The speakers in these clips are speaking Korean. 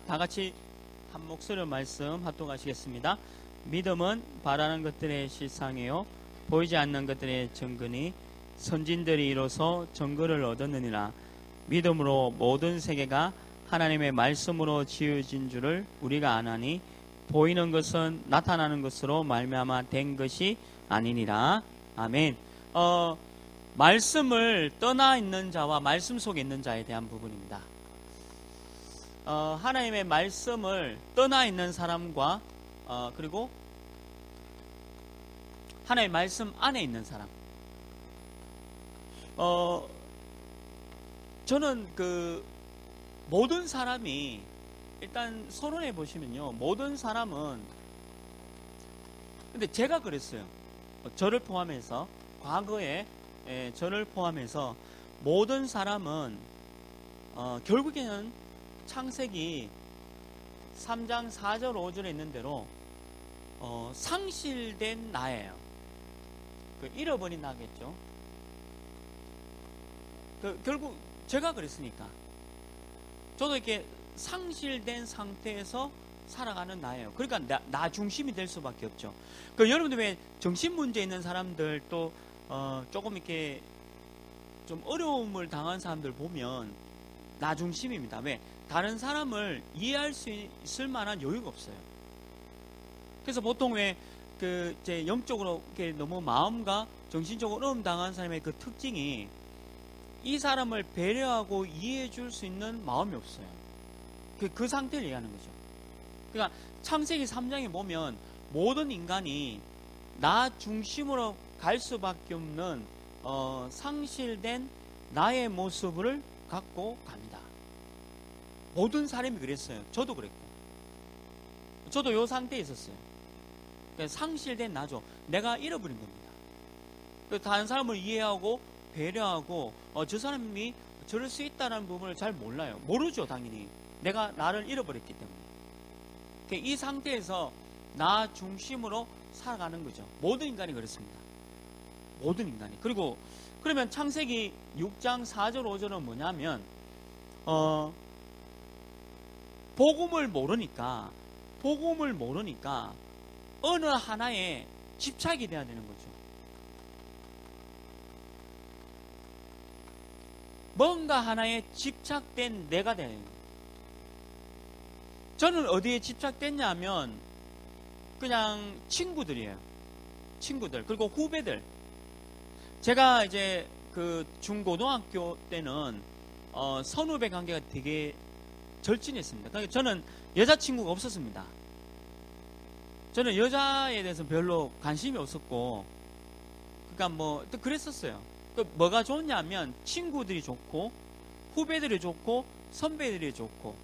다 같이 한 목소리로 말씀 합독하시겠습니다. 믿음은 바라는 것들의 실상이요 보이지 않는 것들의 증거니 선진들이 이로써 증거를 얻었느니라. 믿음으로 모든 세계가 하나님의 말씀으로 지어진 줄을 우리가 아나니 보이는 것은 나타나는 것으로 말미암아 된 것이 아니니라. 아멘. 말씀을 떠나 있는 자와 말씀 속에 있는 자에 대한 부분입니다. 하나님의 말씀을 떠나 있는 사람과 그리고 하나님의 말씀 안에 있는 사람. 저는 모든 사람이 일단 서론해 보시면요, 모든 사람은, 근데 제가 그랬어요. 저를 포함해서 과거에 저를 포함해서 모든 사람은 결국에는 창세기 3장 4절 5절에 있는 대로 상실된 나예요. 잃어버린 나겠죠. 결국 제가 그랬으니까 저도 이렇게 상실된 상태에서 살아가는 나예요. 그러니까 나 중심이 될 수밖에 없죠. 여러분들 왜 정신 문제 있는 사람들 또 조금 이렇게 좀 어려움을 당한 사람들 보면 나 중심입니다. 왜? 다른 사람을 이해할 수 있을 만한 여유가 없어요. 그래서 보통 왜 이제 영적으로 이렇게 너무 마음과 정신적으로 어려움 당한 사람의 그 특징이 이 사람을 배려하고 이해해 줄 수 있는 마음이 없어요. 그 상태를 얘기하는 거죠. 그러니까 창세기 3장에 보면 모든 인간이 나 중심으로 갈 수밖에 없는 상실된 나의 모습을 갖고 갑니다. 모든 사람이 그랬어요. 저도 그랬고. 저도 이 상태에 있었어요. 그러니까 상실된 나죠. 내가 잃어버린 겁니다. 다른 사람을 이해하고 배려하고 저 사람이 저럴 수 있다는 부분을 잘 몰라요. 모르죠, 당연히. 내가 나를 잃어버렸기 때문에. 이 상태에서 나 중심으로 살아가는 거죠. 모든 인간이 그렇습니다. 모든 인간이. 그리고 그러면 창세기 6장 4절 5절은 뭐냐면 복음을 모르니까 어느 하나에 집착이 돼야 되는 거죠. 뭔가 하나에 집착된 내가 되는 거예요. 저는 어디에 집착됐냐 하면 그냥 친구들이에요. 친구들 그리고 후배들. 제가 이제 중고등학교 때는 선후배 관계가 되게 절친했습니다. 그러니까 저는 여자친구가 없었습니다. 저는 여자에 대해서 별로 관심이 없었고, 그러니까 또 그랬었어요. 뭐가 좋냐면 친구들이 좋고 후배들이 좋고 선배들이 좋고,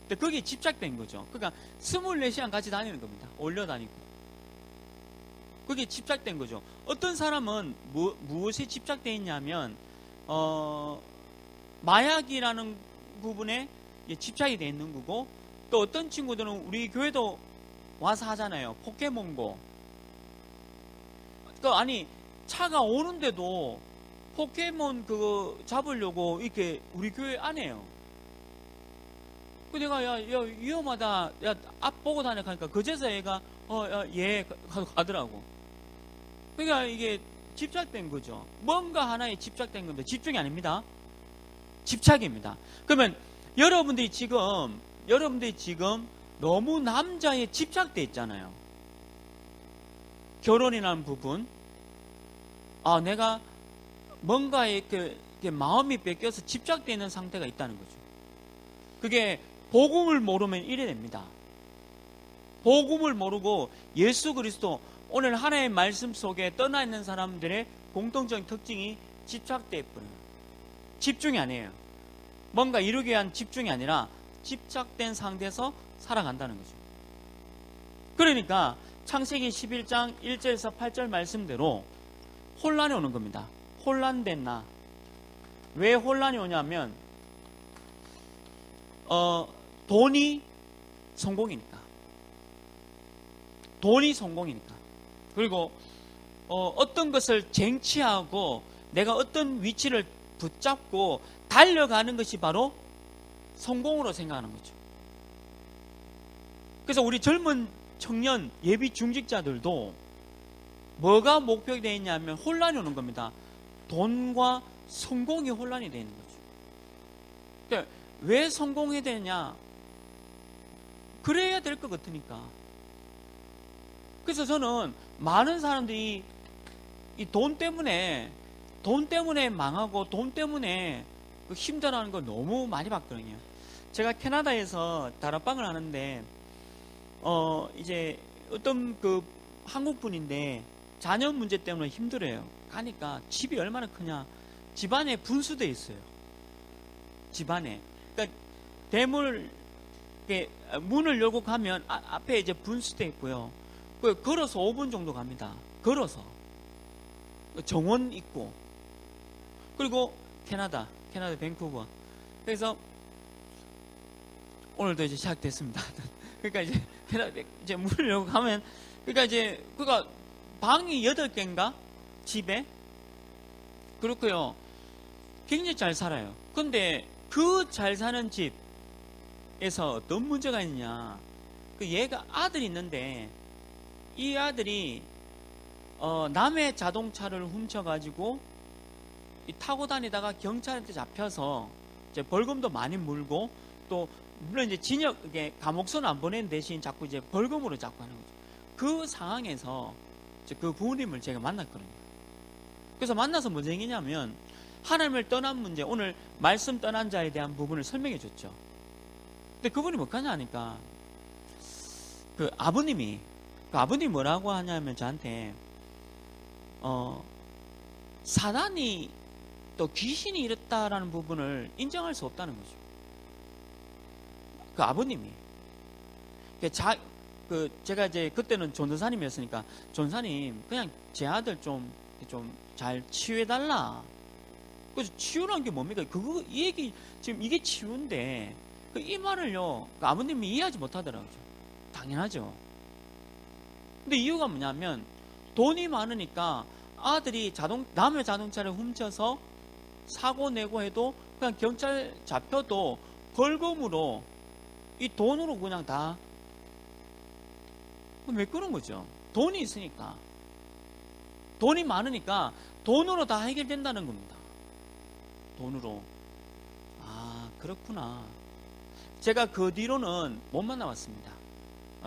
근데 거기에 집착된 거죠. 그러니까 24시간 같이 다니는 겁니다. 올려다니고. 거기에 집착된 거죠. 어떤 사람은 무엇에 집착되어 있냐면 마약이라는 부분에 집착이 되어 있는 거고, 또 어떤 친구들은 우리 교회도 와서 하잖아요. 포켓몬고. 아니 차가 오는데도 포켓몬 잡으려고 이렇게 우리 교회 안 해요. 내가 야 위험하다, 야 앞 보고 다녀 하니까 그제서 얘가 예 가더라고. 그러니까 이게 집착된 거죠. 뭔가 하나에 집착된 건데 집중이 아닙니다. 집착입니다. 그러면 여러분들이 지금 너무 남자에 집착돼 있잖아요. 결혼이라는 부분, 내가 뭔가에 이렇게 마음이 뺏겨서 집착되어 있는 상태가 있다는 거죠. 그게 복음을 모르면 이래 됩니다. 복음을 모르고 예수 그리스도, 오늘 하나님의 말씀 속에 떠나 있는 사람들의 공통적인 특징이 집착되어 있어요. 집중이 아니에요. 뭔가 이루기 위한 집중이 아니라 집착된 상태에서 살아간다는 거죠. 그러니까 창세기 11장 1절에서 8절 말씀대로 혼란이 오는 겁니다. 혼란된 나. 왜 혼란이 오냐면 돈이 성공이니까. 그리고 어떤 것을 쟁취하고 내가 어떤 위치를 붙잡고 달려가는 것이 바로 성공으로 생각하는 거죠. 그래서 우리 젊은 청년 예비 중직자들도 뭐가 목표가 되어 있냐면 혼란이 오는 겁니다. 돈과 성공이 혼란이 되어 있는 거죠. 그러니까 왜 성공해야 되느냐? 그래야 될 것 같으니까. 그래서 저는 많은 사람들이 이 돈 때문에 망하고 돈 때문에 힘들어하는 걸 너무 많이 봤거든요. 제가 캐나다에서 다락방을 하는데 이제 어떤 그 한국 분인데 자녀 문제 때문에 힘들어요. 가니까 집이 얼마나 크냐? 집안에 분수대 있어요. 집안에. 그러니까 대문 문을 열고 가면 앞에 이제 분수대 있고요. 걸어서 5분 정도 갑니다. 걸어서. 정원 있고. 그리고 캐나다 밴쿠버. 그래서 오늘도 이제 시작됐습니다. 그러니까 이제 문을 열고 가면 그러니까 방이 8개인가? 집에? 그렇고요. 굉장히 잘 살아요. 근데 그 잘 사는 집에서 어떤 문제가 있느냐? 얘가 아들이 있는데 이 아들이 남의 자동차를 훔쳐가지고 타고 다니다가 경찰한테 잡혀서 이제 벌금도 많이 물고 또 물론 이제 감옥선 안 보낸 대신 자꾸 이제 벌금으로 자꾸 하는 거죠. 그 상황에서 그 부모님을 제가 만났거든요. 그래서 만나서 무슨 얘기냐면 하나님을 떠난 문제, 오늘 말씀 떠난 자에 대한 부분을 설명해 줬죠. 근데 그분이 뭐하냐 하니까 아버님이 뭐라고 하냐면 저한테 사단이 또 귀신이 이랬다라는 부분을 인정할 수 없다는 거죠. 그 아버님이 제가 이제 그때는 전도사님이었으니까 전사님 그냥 제 아들 좀 잘 치유해달라. 그래서 치유라는 게 뭡니까? 이 얘기 지금 이게 치유인데 이 말을요 아버님이 이해하지 못하더라고요. 당연하죠. 근데 이유가 뭐냐면 돈이 많으니까 아들이 남의 자동차를 훔쳐서 사고 내고 해도 그냥 경찰 잡혀도 벌금으로 이 돈으로 그냥 다 왜 그런 거죠? 돈이 있으니까 돈이 많으니까 돈으로 다 해결된다는 겁니다. 돈으로. 아 그렇구나. 제가 그 뒤로는 못 만나봤습니다.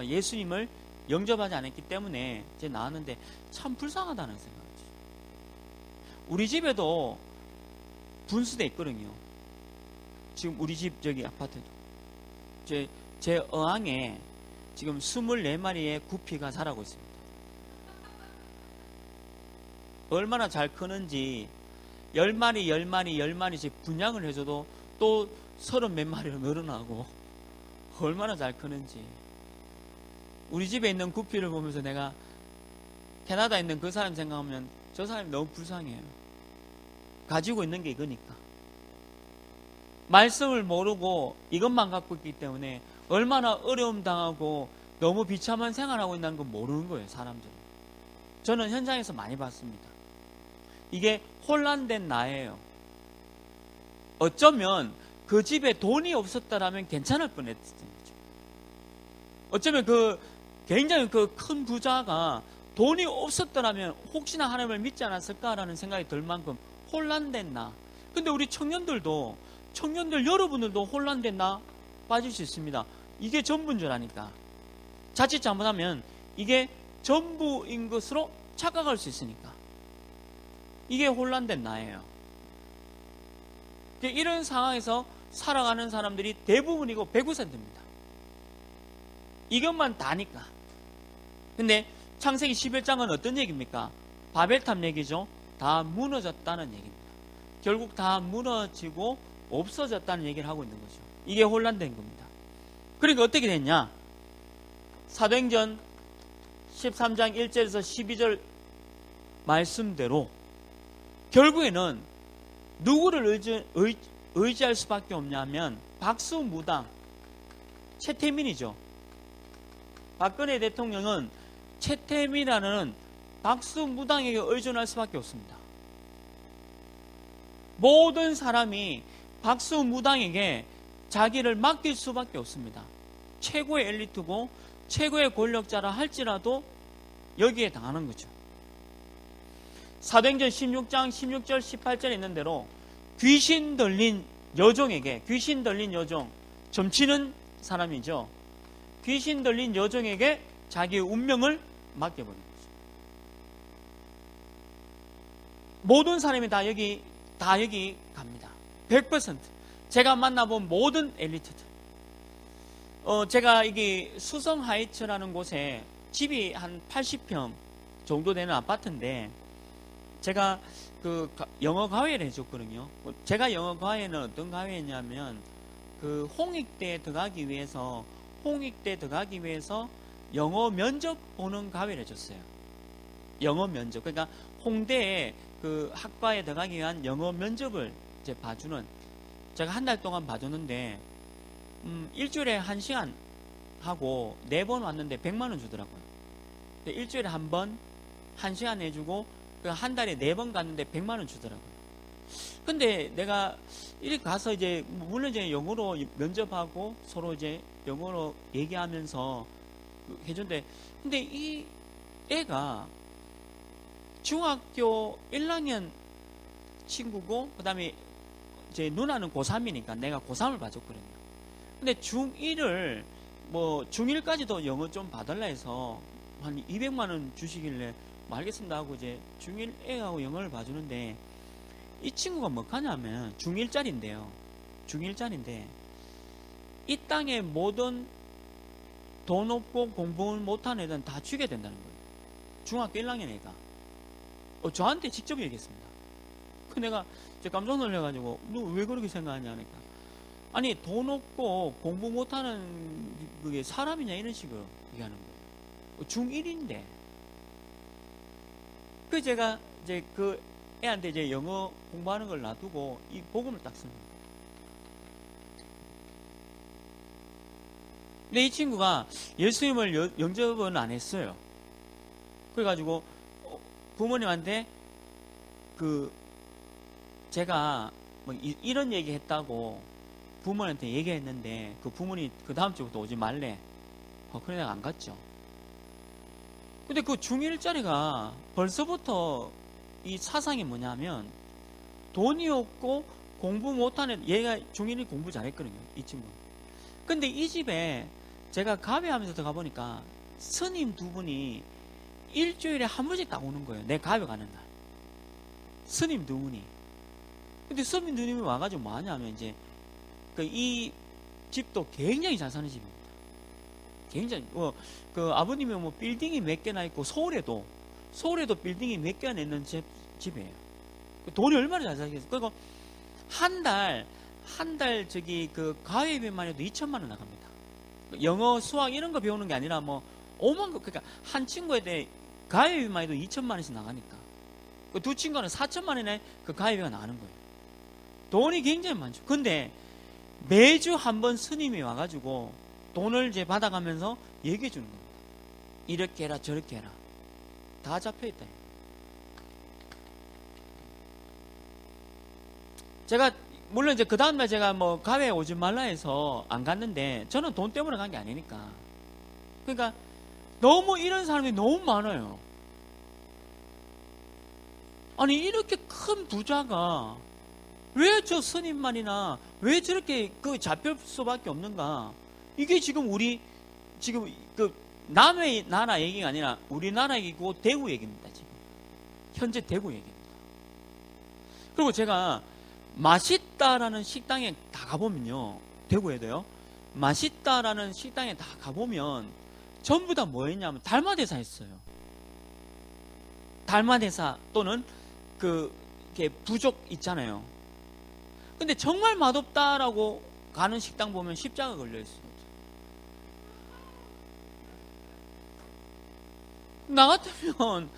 예수님을 영접하지 않았기 때문에 이제 나왔는데 참 불쌍하다는 생각이죠. 우리 집에도 분수대 있거든요. 지금 우리 집 저기 아파트도 제 어항에 지금 24마리의 구피가 자라고 있습니다. 얼마나 잘 크는지 10마리씩 분양을 해줘도 또 30몇 마리로 늘어나고 얼마나 잘 크는지. 우리 집에 있는 구피를 보면서 내가 캐나다에 있는 그 사람 생각하면 저 사람이 너무 불쌍해요. 가지고 있는 게 이거니까. 말씀을 모르고 이것만 갖고 있기 때문에 얼마나 어려움 당하고 너무 비참한 생활하고 있다는 건 모르는 거예요, 사람들은. 저는 현장에서 많이 봤습니다. 이게 혼란된 나예요. 어쩌면 그 집에 돈이 없었다라면 괜찮을 뻔했던 거죠. 어쩌면 굉장히 큰 부자가 돈이 없었더라면 혹시나 하나님을 믿지 않았을까라는 생각이 들 만큼 혼란된 나. 근데 우리 청년들 여러분들도 혼란된 나 빠질 수 있습니다. 이게 전부인 줄 아니까. 자칫 잘못하면 이게 전부인 것으로 착각할 수 있으니까. 이게 혼란된 나예요. 이런 상황에서 살아가는 사람들이 대부분이고 100%입니다. 이것만 다니까. 근데 창세기 11장은 어떤 얘기입니까? 바벨탑 얘기죠. 다 무너졌다는 얘기입니다. 결국 다 무너지고 없어졌다는 얘기를 하고 있는 거죠. 이게 혼란된 겁니다. 그러니까 어떻게 됐냐? 사도행전 13장 1절에서 12절 말씀대로 결국에는 누구를 의지할 수밖에 없냐면 박수무당 최태민이죠. 박근혜 대통령은 최태민이라는 박수무당에게 의존할 수밖에 없습니다. 모든 사람이 박수무당에게 자기를 맡길 수밖에 없습니다. 최고의 엘리트고 최고의 권력자라 할지라도 여기에 당하는 거죠. 사도행전 16장 16절 18절에 있는 대로 귀신 들린 여종에게, 귀신 들린 여종, 점치는 사람이죠. 귀신 들린 여종에게 자기의 운명을 맡겨버린 거죠. 모든 사람이 다 여기 갑니다. 100%. 제가 만나본 모든 엘리트들. 제가 이게 수성 하이츠라는 곳에 집이 한 80평 정도 되는 아파트인데, 제가 그 영어 과외를 해줬거든요. 제가 영어 과외는 어떤 과외냐면, 그 홍익대에 들어가기 위해서 영어 면접 보는 과외를 해줬어요. 영어 면접. 그러니까 홍대에 그 학과에 들어가기 위한 영어 면접을 이제 봐주는, 제가 한 달 동안 봐줬는데, 일주일에 1시간 하고 4번 왔는데 100만 원 주더라고요. 일주일에 한 번 1시간 해주고 그 한 달에 4번 갔는데 100만 원 주더라고요. 근데 내가 이렇게 가서 이제 물론 이제 영어로 면접하고 서로 이제 영어로 얘기하면서 해준데, 근데 이 애가 중학교 1학년 친구고, 그 다음에 제 누나는 고3이니까 내가 고3을 봐줬거든요. 근데 중1을 중1까지도 영어 좀 봐달라 해서 한 200만 원 주시길래 알겠습니다 하고 이제 중1 애하고 영어를 봐주는데, 이 친구가 뭐 하냐면 중1짜리인데요. 중1짜리인데 이 땅에 모든 돈 없고 공부 못하는 애들은 다 죽여야 된다는 거예요. 중학교 1학년 애가. 저한테 직접 얘기했습니다. 그 내가 깜짝 놀라가지고, 너 왜 그렇게 생각하냐 하니까, 아니 돈 없고 공부 못하는 그게 사람이냐 이런 식으로 얘기하는 거예요. 중1인데. 그 제가 이제 그 애한테 이제 영어 공부하는 걸 놔두고 이 복음을 딱 씁니다. 근데 이 친구가 예수님을 영접은 안 했어요. 그래가지고 부모님한테 제가 뭐 이런 얘기 했다고 부모님한테 얘기했는데, 그 부모님 그 다음 주부터 오지 말래. 그래 내가 안 갔죠. 근데 그 중1짜리가 벌써부터 이 사상이 뭐냐면, 돈이 없고 공부 못하는, 얘가 중1이 공부 잘했거든요, 이 친구. 근데 이 집에 제가 가회하면서 들어가 보니까 스님 2분이 일주일에 한 번씩 딱 오는 거예요. 내 가회 가는 날. 스님 2분이. 근데 스님 2분이 와가지고 뭐 하냐면, 이제 이 집도 굉장히 잘 사는 집입니다. 굉장히 그 아버님이 뭐 빌딩이 몇 개나 있고, 서울에도 빌딩이 몇 개나 있는 집이에요. 돈이 얼마나 잘 살겠어요. 그리고 한 달 저기 그 가회비만 해도 2천만 원 나갑니다. 영어, 수학 이런 거 배우는 게 아니라 뭐 5만 거, 그러니까 한 친구에 대해 가회비만 해도 2천만 원씩 나가니까, 그 두 친구는 4천만 원에 그 가회비가 나가는 거예요. 돈이 굉장히 많죠. 근데 매주 한 번 스님이 와가지고 돈을 이제 받아가면서 얘기해 주는 겁니다. 이렇게 해라 저렇게 해라. 다 잡혀있다. 제가 물론 이제 그 다음날 제가 뭐 가회에 오지 말라 해서 안 갔는데, 저는 돈 때문에 간 게 아니니까. 그러니까 너무 이런 사람이 너무 많아요. 아니 이렇게 큰 부자가 왜 저 스님만이나 왜 저렇게 잡힐 수밖에 없는가? 이게 지금 지금 남의 나라 얘기가 아니라 우리나라 얘기고 대구 얘기입니다. 지금 현재 대구 얘기입니다. 그리고 제가 맛있다라는 식당에 다 가보면요, 대구에도요, 맛있다라는 식당에 다 가보면 전부 다 뭐 했냐면 달마대사 했어요. 달마대사 또는 이렇게 부족 있잖아요. 근데 정말 맛없다라고 가는 식당 보면 십자가 걸려있어요. 나 같으면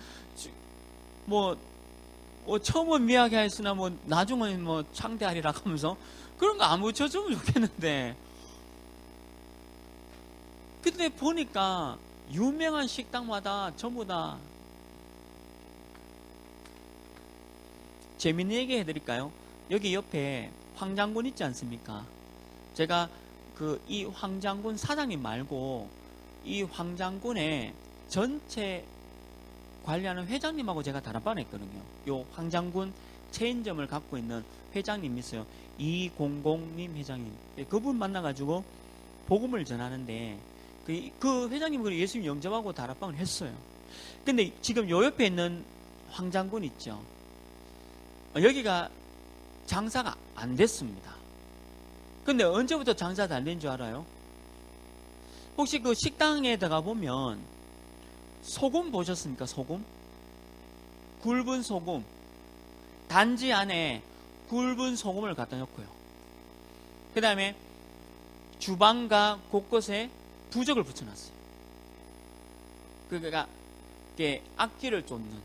처음은 미약해 했으나 나중은 창대하리라 하면서 그런 거 안 붙여주면 좋겠는데, 근데 보니까 유명한 식당마다 전부 다. 재밌는 얘기 해드릴까요? 여기 옆에 황장군 있지 않습니까? 제가 이 황장군 사장님 말고 이 황장군의 전체 관리하는 회장님하고 제가 다락방을 했거든요. 요 황장군 체인점을 갖고 있는 회장님이 있어요. 이공공님 회장님. 그분 만나가지고 복음을 전하는데 그 회장님이 예수님 영접하고 다락방을 했어요. 근데 지금 요 옆에 있는 황장군 있죠. 여기가 장사가 안 됐습니다. 근데 언제부터 장사가 안 된 줄 알아요? 혹시 그 식당에 들어가 보면 소금 보셨습니까? 소금? 굵은 소금. 단지 안에 굵은 소금을 갖다 놓고요. 그 다음에 주방과 곳곳에 부적을 붙여놨어요. 그러니까 악기를 쫓는,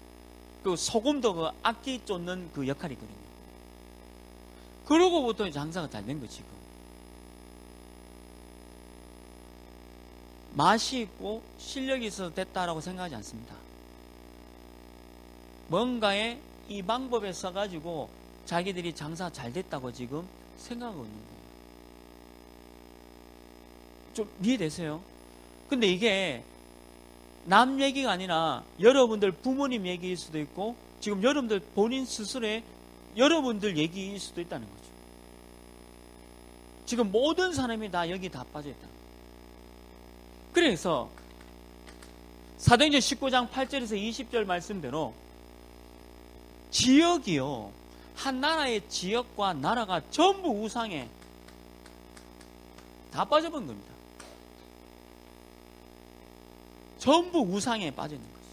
그 소금도 그 악기 쫓는 그 역할이거든요. 그러고부터 장사가 잘 된 거 지금. 맛이 있고 실력이 있어서 됐다라고 생각하지 않습니다. 뭔가에 이 방법에 써가지고 자기들이 장사 잘 됐다고 지금 생각하고 있는 거예요. 좀 이해되세요? 근데 이게 남 얘기가 아니라 여러분들 부모님 얘기일 수도 있고 지금 여러분들 본인 스스로의 여러분들 얘기일 수도 있다는 거죠. 지금 모든 사람이 다 여기 다 빠져있다는 거예요. 그래서 사도행전 19장 8절에서 20절 말씀대로 지역이요, 한 나라의 지역과 나라가 전부 우상에 다 빠져버린 겁니다. 전부 우상에 빠져있는 거죠.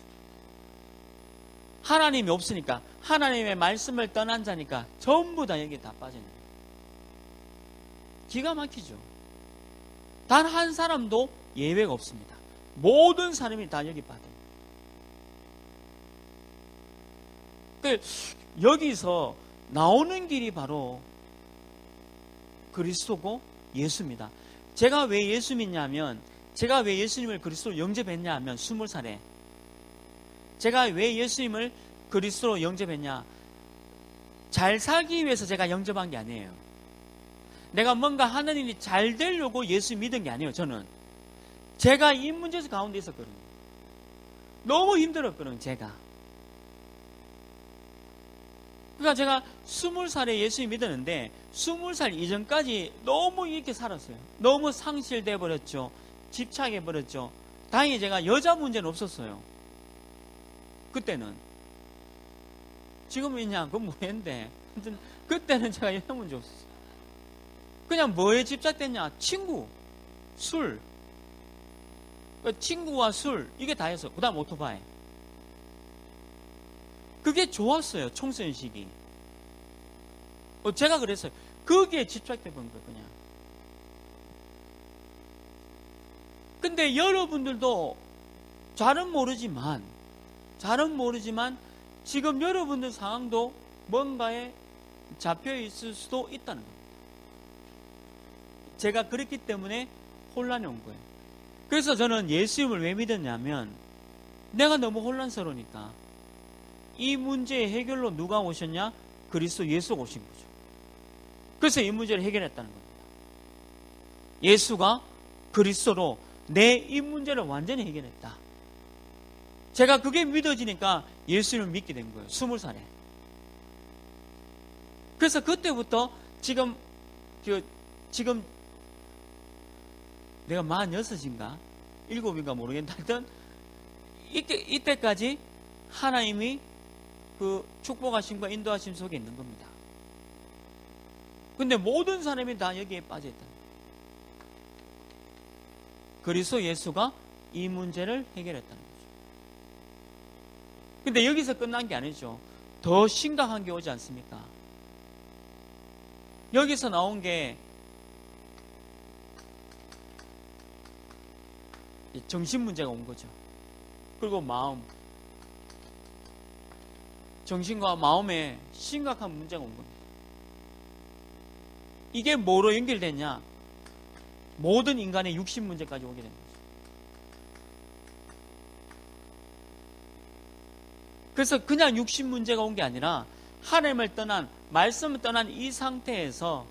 하나님이 없으니까, 하나님의 말씀을 떠난 자니까 전부 다 여기에 다 빠져있는 거예요. 기가 막히죠. 단 한 사람도 예외가 없습니다. 모든 사람이 다 여기 빠져요. 여기서 나오는 길이 바로 그리스도고 예수입니다. 제가 왜 예수 믿냐면, 제가 왜 예수님을 그리스도로 영접했냐 하면 20살에 제가 왜 예수님을 그리스도로 영접했냐, 잘 살기 위해서 제가 영접한 게 아니에요. 내가 뭔가 하는 일이 잘 되려고 예수 믿은 게 아니에요. 저는 제가 이 문제 가운데 있었거든요. 너무 힘들었거든요. 제가 그러니까 제가 20살에 예수 믿었는데 20살 이전까지 너무 이렇게 살았어요. 너무 상실돼 버렸죠. 집착해 버렸죠. 다행히 제가 여자 문제는 없었어요. 그때는. 지금은 있냐? 그건 뭐였는데. 그때는 제가 여자 문제 없었어요. 그냥 뭐에 집착됐냐? 친구, 술. 친구와 술, 이게 다였어. 그 다음 오토바이. 그게 좋았어요. 청소년 시기. 제가 그랬어요. 거기에 집착돼 본 거예요. 그냥. 근데 여러분들도 잘은 모르지만 지금 여러분들 상황도 뭔가에 잡혀 있을 수도 있다는 겁니다. 제가 그랬기 때문에 혼란이 온 거예요. 그래서 저는 예수님을 왜 믿었냐면 내가 너무 혼란스러우니까. 이 문제의 해결로 누가 오셨냐? 그리스도 예수가 오신 거죠. 그래서 이 문제를 해결했다는 겁니다. 예수가 그리스도로 내 이 문제를 완전히 해결했다. 제가 그게 믿어지니까 예수님을 믿게 된 거예요. 20살에. 그래서 그때부터 지금 내가 46인가 7인가 모르겠는데 하여튼 이때까지 하나님이 그 축복하심과 인도하심 속에 있는 겁니다. 근데 모든 사람이 다 여기에 빠져있다. 그리스도 예수가 이 문제를 해결했다는 거죠. 근데 여기서 끝난 게 아니죠. 더 심각한 게 오지 않습니까? 여기서 나온 게 정신 문제가 온 거죠. 그리고 마음. 정신과 마음에 심각한 문제가 온 겁니다. 이게 뭐로 연결됐냐? 모든 인간의 육신 문제까지 오게 된 거죠. 그래서 그냥 육신 문제가 온 게 아니라 하나님을 떠난, 말씀을 떠난 이 상태에서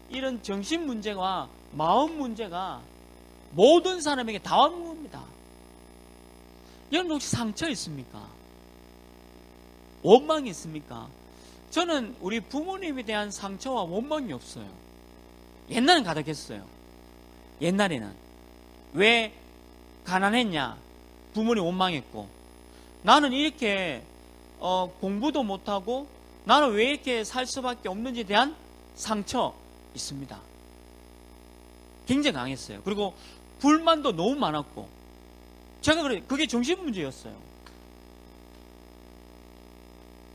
이런 정신 문제와 마음 문제가 모든 사람에게 다 온 없습니다. 여러분 혹시 상처 있습니까? 원망이 있습니까? 저는 우리 부모님에 대한 상처와 원망이 없어요. 옛날엔 가득했어요. 옛날에는 왜 가난했냐? 부모님 원망했고, 나는 이렇게 공부도 못하고 나는 왜 이렇게 살 수밖에 없는지에 대한 상처 있습니다. 굉장히 강했어요. 그리고 불만도 너무 많았고, 제가 그게 정신 문제였어요.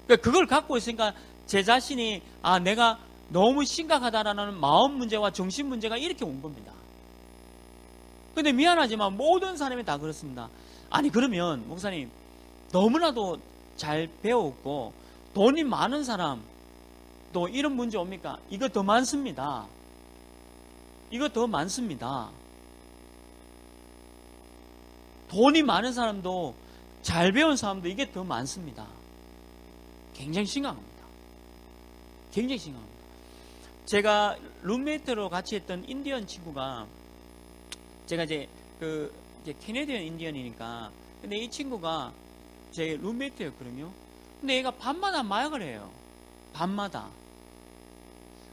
그러니까 그걸 갖고 있으니까 제 자신이 내가 너무 심각하다라는 마음 문제와 정신 문제가 이렇게 온 겁니다. 근데 미안하지만 모든 사람이 다 그렇습니다. 아니 그러면 목사님 너무나도 잘 배웠고 돈이 많은 사람 또 이런 문제 옵니까? 이거 더 많습니다. 이거 더 많습니다. 돈이 많은 사람도 잘 배운 사람도 이게 더 많습니다. 굉장히 심각합니다. 굉장히 심각합니다. 제가 룸메이트로 같이 했던 인디언 친구가, 제가 이제 캐네디언 인디언이니까, 근데 이 친구가 제 룸메이트였거든요. 근데 얘가 밤마다 마약을 해요. 밤마다.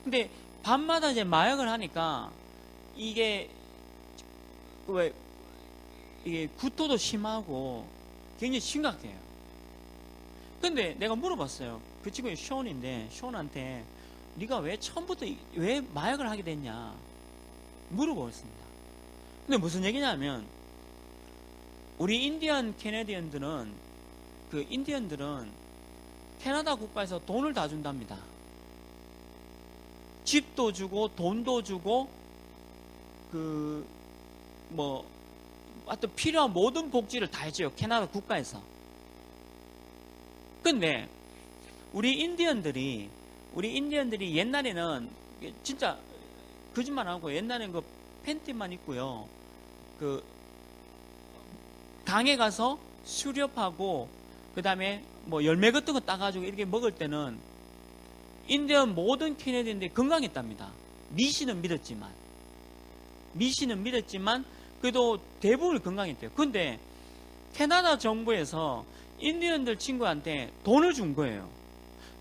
근데 밤마다 이제 마약을 하니까 이게 구토도 심하고 굉장히 심각해요. 근데 내가 물어봤어요. 그 친구가 션인데, 션한테 네가 왜 처음부터 왜 마약을 하게 됐냐 물어보았습니다. 근데 무슨 얘기냐면, 우리 인디언 캐네디언들은, 인디언들은 캐나다 국가에서 돈을 다 준답니다. 집도 주고 돈도 주고 하여튼 필요한 모든 복지를 다 해줘요. 캐나다 국가에서. 근데 우리 인디언들이 옛날에는 진짜 거짓말 안 하고 옛날에는 그 팬티만 입고요. 강에 가서 수렵하고 그다음에 열매 같은 거 따가지고 이렇게 먹을 때는 인디언 모든 캐네디언들이 건강했답니다. 미신은 믿었지만 그래도 대부분 건강했대요. 근데 캐나다 정부에서 인디언들 친구한테 돈을 준 거예요.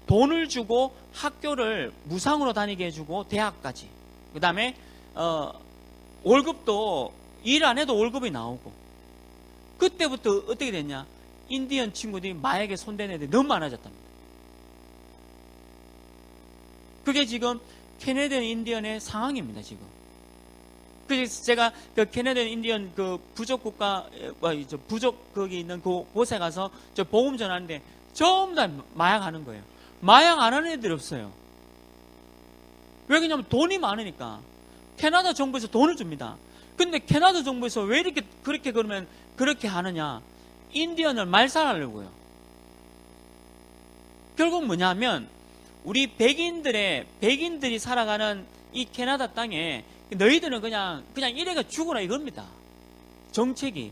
돈을 주고 학교를 무상으로 다니게 해주고 대학까지. 그 다음에 월급도 일 안 해도 월급이 나오고. 그때부터 어떻게 됐냐? 인디언 친구들이 마약에 손대는 애들이 너무 많아졌답니다. 그게 지금 캐네디언 인디언의 상황입니다. 지금. 그래서 제가 캐네디언 인디언 부족 국가, 부족 거기 있는 곳에 가서 보험 전화하는데 전부 다 마약하는 거예요. 마약 안 하는 애들이 없어요. 왜 그러냐면 돈이 많으니까. 캐나다 정부에서 돈을 줍니다. 근데 캐나다 정부에서 왜 그렇게 하느냐? 인디언을 말살하려고요. 결국 뭐냐면 우리 백인들이 살아가는 이 캐나다 땅에 너희들은 그냥 이래가 죽어라 이겁니다. 정책이.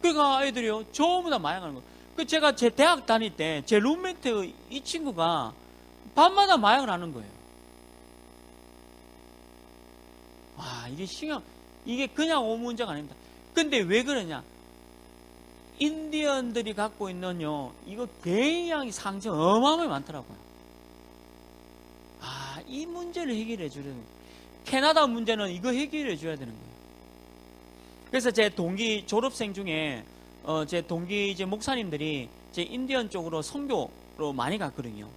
그러니까 아이들이요 전부 다 마약하는 거예요. 제가 제 대학 다닐 때 제 룸메이트 이 친구가 밤마다 마약을 하는 거예요. 이게 그냥 온 문제가 아닙니다. 근데 왜 그러냐? 인디언들이 갖고 있는 이거 굉장히 상처 어마어마하게 많더라고요. 이 문제를 해결해 주려는 거예요. 캐나다 문제는 이거 해결해 줘야 되는 거예요. 그래서 제 동기 졸업생 중에 제 동기 이제 목사님들이 제 인디언 쪽으로 선교로 많이 갔거든요.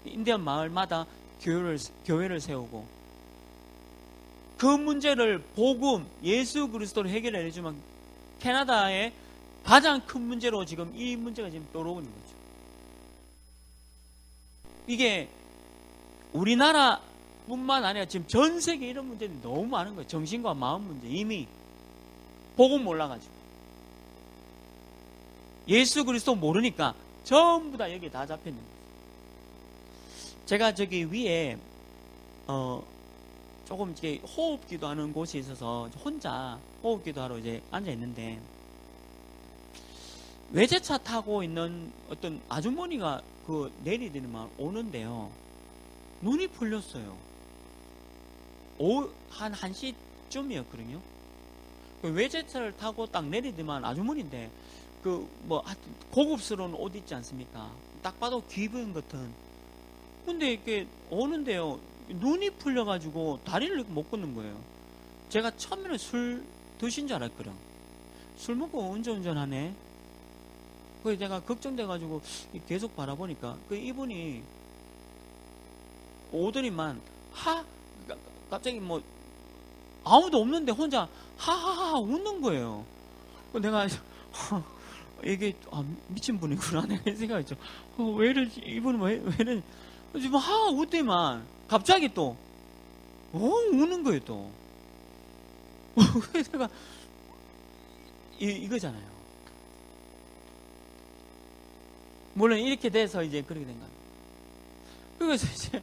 인디언 마을마다 교회를 세우고 그 문제를 복음 예수 그리스도로 해결해 주면 캐나다의 가장 큰 문제로 지금 이 문제가 지금 떠오르는 거죠. 이게 우리나라뿐만 아니라 지금 전 세계 이런 문제들이 너무 많은 거예요. 정신과 마음 문제. 이미 복음 몰라가지고 예수 그리스도 모르니까 전부 다 여기에 다 잡혀있는 거예요. 제가 저기 위에 조금 이렇게 호흡기도 하는 곳이 있어서 혼자 호흡기도 하러 이제 앉아 있는데 외제차 타고 있는 어떤 아주머니가 내리더니만 오는데요. 눈이 풀렸어요. 한 1시 10점이었거든요. 그 외제차를 타고 딱 내리더만 아주머니인데 고급스러운 옷 있지 않습니까? 딱 봐도 귀부인 같은. 근데 이렇게 오는데요, 눈이 풀려가지고 다리를 못 걷는 거예요. 제가 처음에는 술 드신 줄 알았거든. 술 먹고 운전하네. 그래서 제가 걱정돼가지고 계속 바라보니까 이분이 오더니만 갑자기 아무도 없는데 혼자 하하하 웃는 거예요. 내가 이게 미친 분이구나 내가 생각했죠. 왜 이러지? 이분은 왜 이러지? 지금 웃더니만 갑자기 또 우는 거예요 또. 그래서 내가 이거잖아요. 물론 이렇게 돼서 이제 그렇게 된 겁니다. 그래서 이제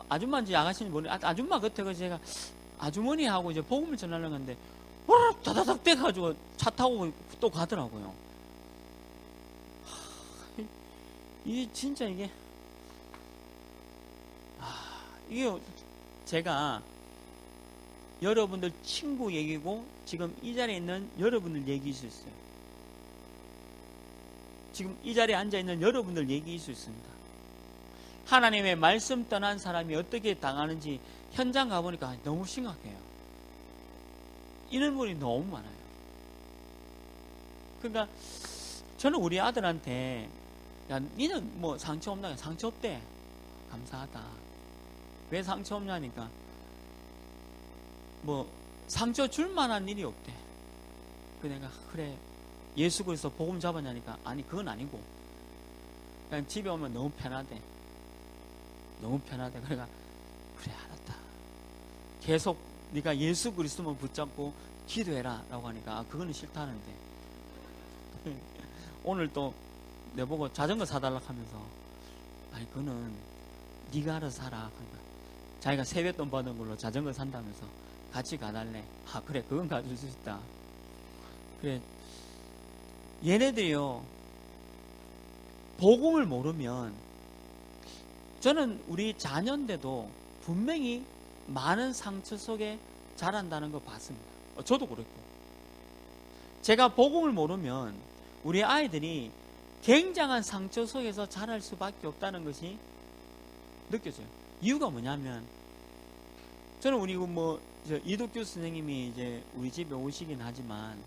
아줌마인지 아가씨인지 모르겠는데 아줌마 같아서 제가 아주머니하고 이제 복음을 전하려고 하는데 다다닥 떼가지고 차 타고 또 가더라고요. 이게 진짜 이게 제가 여러분들 친구 얘기고 지금 이 자리에 있는 여러분들 얘기일 수 있어요. 지금 이 자리에 앉아있는 여러분들 얘기일 수 있습니다. 하나님의 말씀 떠난 사람이 어떻게 당하는지 현장 가보니까 너무 심각해요. 이런 분이 너무 많아요. 그러니까 저는 우리 아들한테 야 니는 상처 없나? 상처 없대. 감사하다. 왜 상처 없냐니까 상처 줄 만한 일이 없대. 내가 그래 예수 그리스도 복음 잡았냐니까 아니 그건 아니고 그냥 집에 오면 너무 편하대. 너무 편하대. 그러니까 그래 알았다. 계속 네가 예수 그리스도만 붙잡고 기도해라 라고 하니까 그거는 싫다는데 오늘 또 내보고 자전거 사달라고 하면서 아니 그거는 네가 알아서 사라. 그러니까 자기가 세뱃돈 받은 걸로 자전거 산다면서 같이 가달래. 그래 그건 가질 수 있다. 그래 얘네들이요 복음을 모르면 저는 우리 자녀인데도 분명히 많은 상처 속에 자란다는 거 봤습니다. 저도 그랬고 제가 복음을 모르면 우리 아이들이 굉장한 상처 속에서 자랄 수밖에 없다는 것이 느껴져요. 이유가 뭐냐면 저는 우리 이덕규 선생님이 이제 우리 집에 오시긴 하지만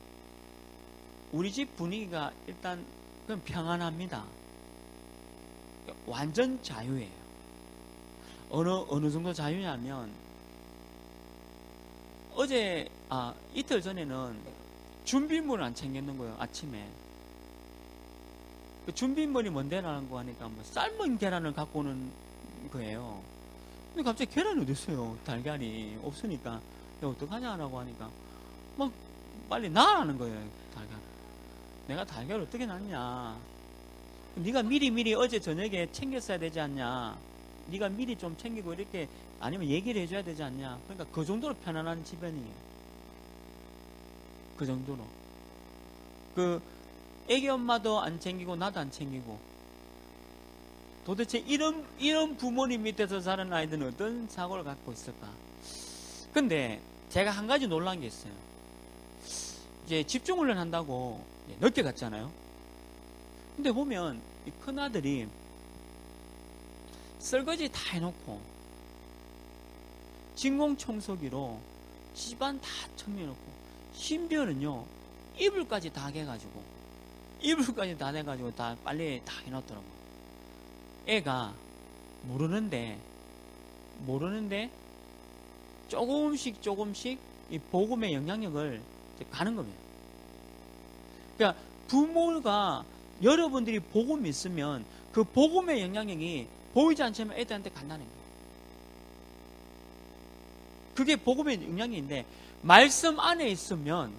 우리 집 분위기가 일단 그냥 평안합니다. 완전 자유예요. 어느 정도 자유냐면 이틀 전에는 준비물을 안 챙겼는 거예요. 아침에 그 준비물이 뭔데라는 거 하니까 삶은 계란을 갖고 오는 거예요. 근데 갑자기 계란이 어디 있어요? 달걀이 없으니까 야 어떡하냐라고 하니까 빨리 놔라는 거예요. 달걀. 내가 달걀을 어떻게 놨냐? 네가 미리 어제 저녁에 챙겼어야 되지 않냐? 네가 미리 좀 챙기고 이렇게 아니면 얘기를 해줘야 되지 않냐? 그러니까 그 정도로 편안한 집안이에요. 그 정도로. 애기 엄마도 안 챙기고 나도 안 챙기고 도대체 이런 부모님 밑에서 자란 아이들은 어떤 사고를 갖고 있을까? 근데 제가 한 가지 놀란 게 있어요. 이제 집중훈련 한다고 늦게 갔잖아요. 근데 보면 이 큰아들이 설거지 다 해놓고 진공청소기로 집안 다 청소해놓고 심지어는요 이불까지 다 해가지고 다 빨리 다 해놨더라고요. 애가 모르는데 조금씩 이 복음의 영향력을 가는 겁니다. 그러니까 부모가 여러분들이 복음이 있으면 그 복음의 영향력이 보이지 않지만 애들한테 간다는 거예요. 그게 복음의 영향인데 말씀 안에 있으면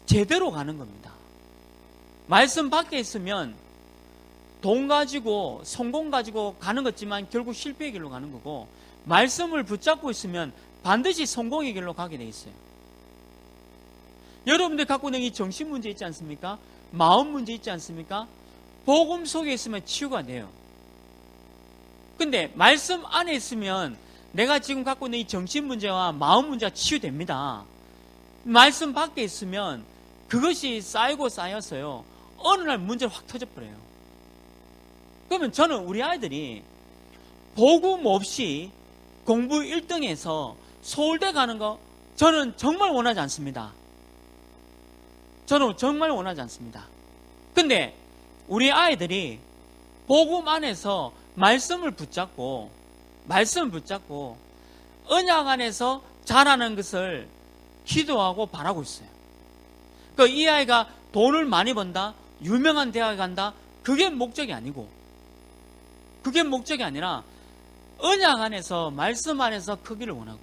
제대로 가는 겁니다. 말씀 밖에 있으면 돈 가지고 성공 가지고 가는 거지만 결국 실패의 길로 가는 거고 말씀을 붙잡고 있으면 반드시 성공의 길로 가게 돼 있어요. 여러분들 갖고 있는 이 정신 문제 있지 않습니까? 마음 문제 있지 않습니까? 복음 속에 있으면 치유가 돼요. 근데 말씀 안에 있으면 내가 지금 갖고 있는 이 정신 문제와 마음 문제가 치유됩니다. 말씀 밖에 있으면 그것이 쌓이고 쌓였어요. 어느 날 문제가 확 터져버려요. 그러면 저는 우리 아이들이 복음 없이 공부 1등해서 서울대 가는 거 저는 정말 원하지 않습니다. 저는 정말 원하지 않습니다. 근데 우리 아이들이 복음 안에서 말씀을 붙잡고 언약 안에서 자라는 것을 기도하고 바라고 있어요. 그러니까 이 아이가 돈을 많이 번다, 유명한 대학에 간다, 그게 목적이 아니고, 그게 목적이 아니라 언약 안에서, 말씀 안에서 크기를 원하고,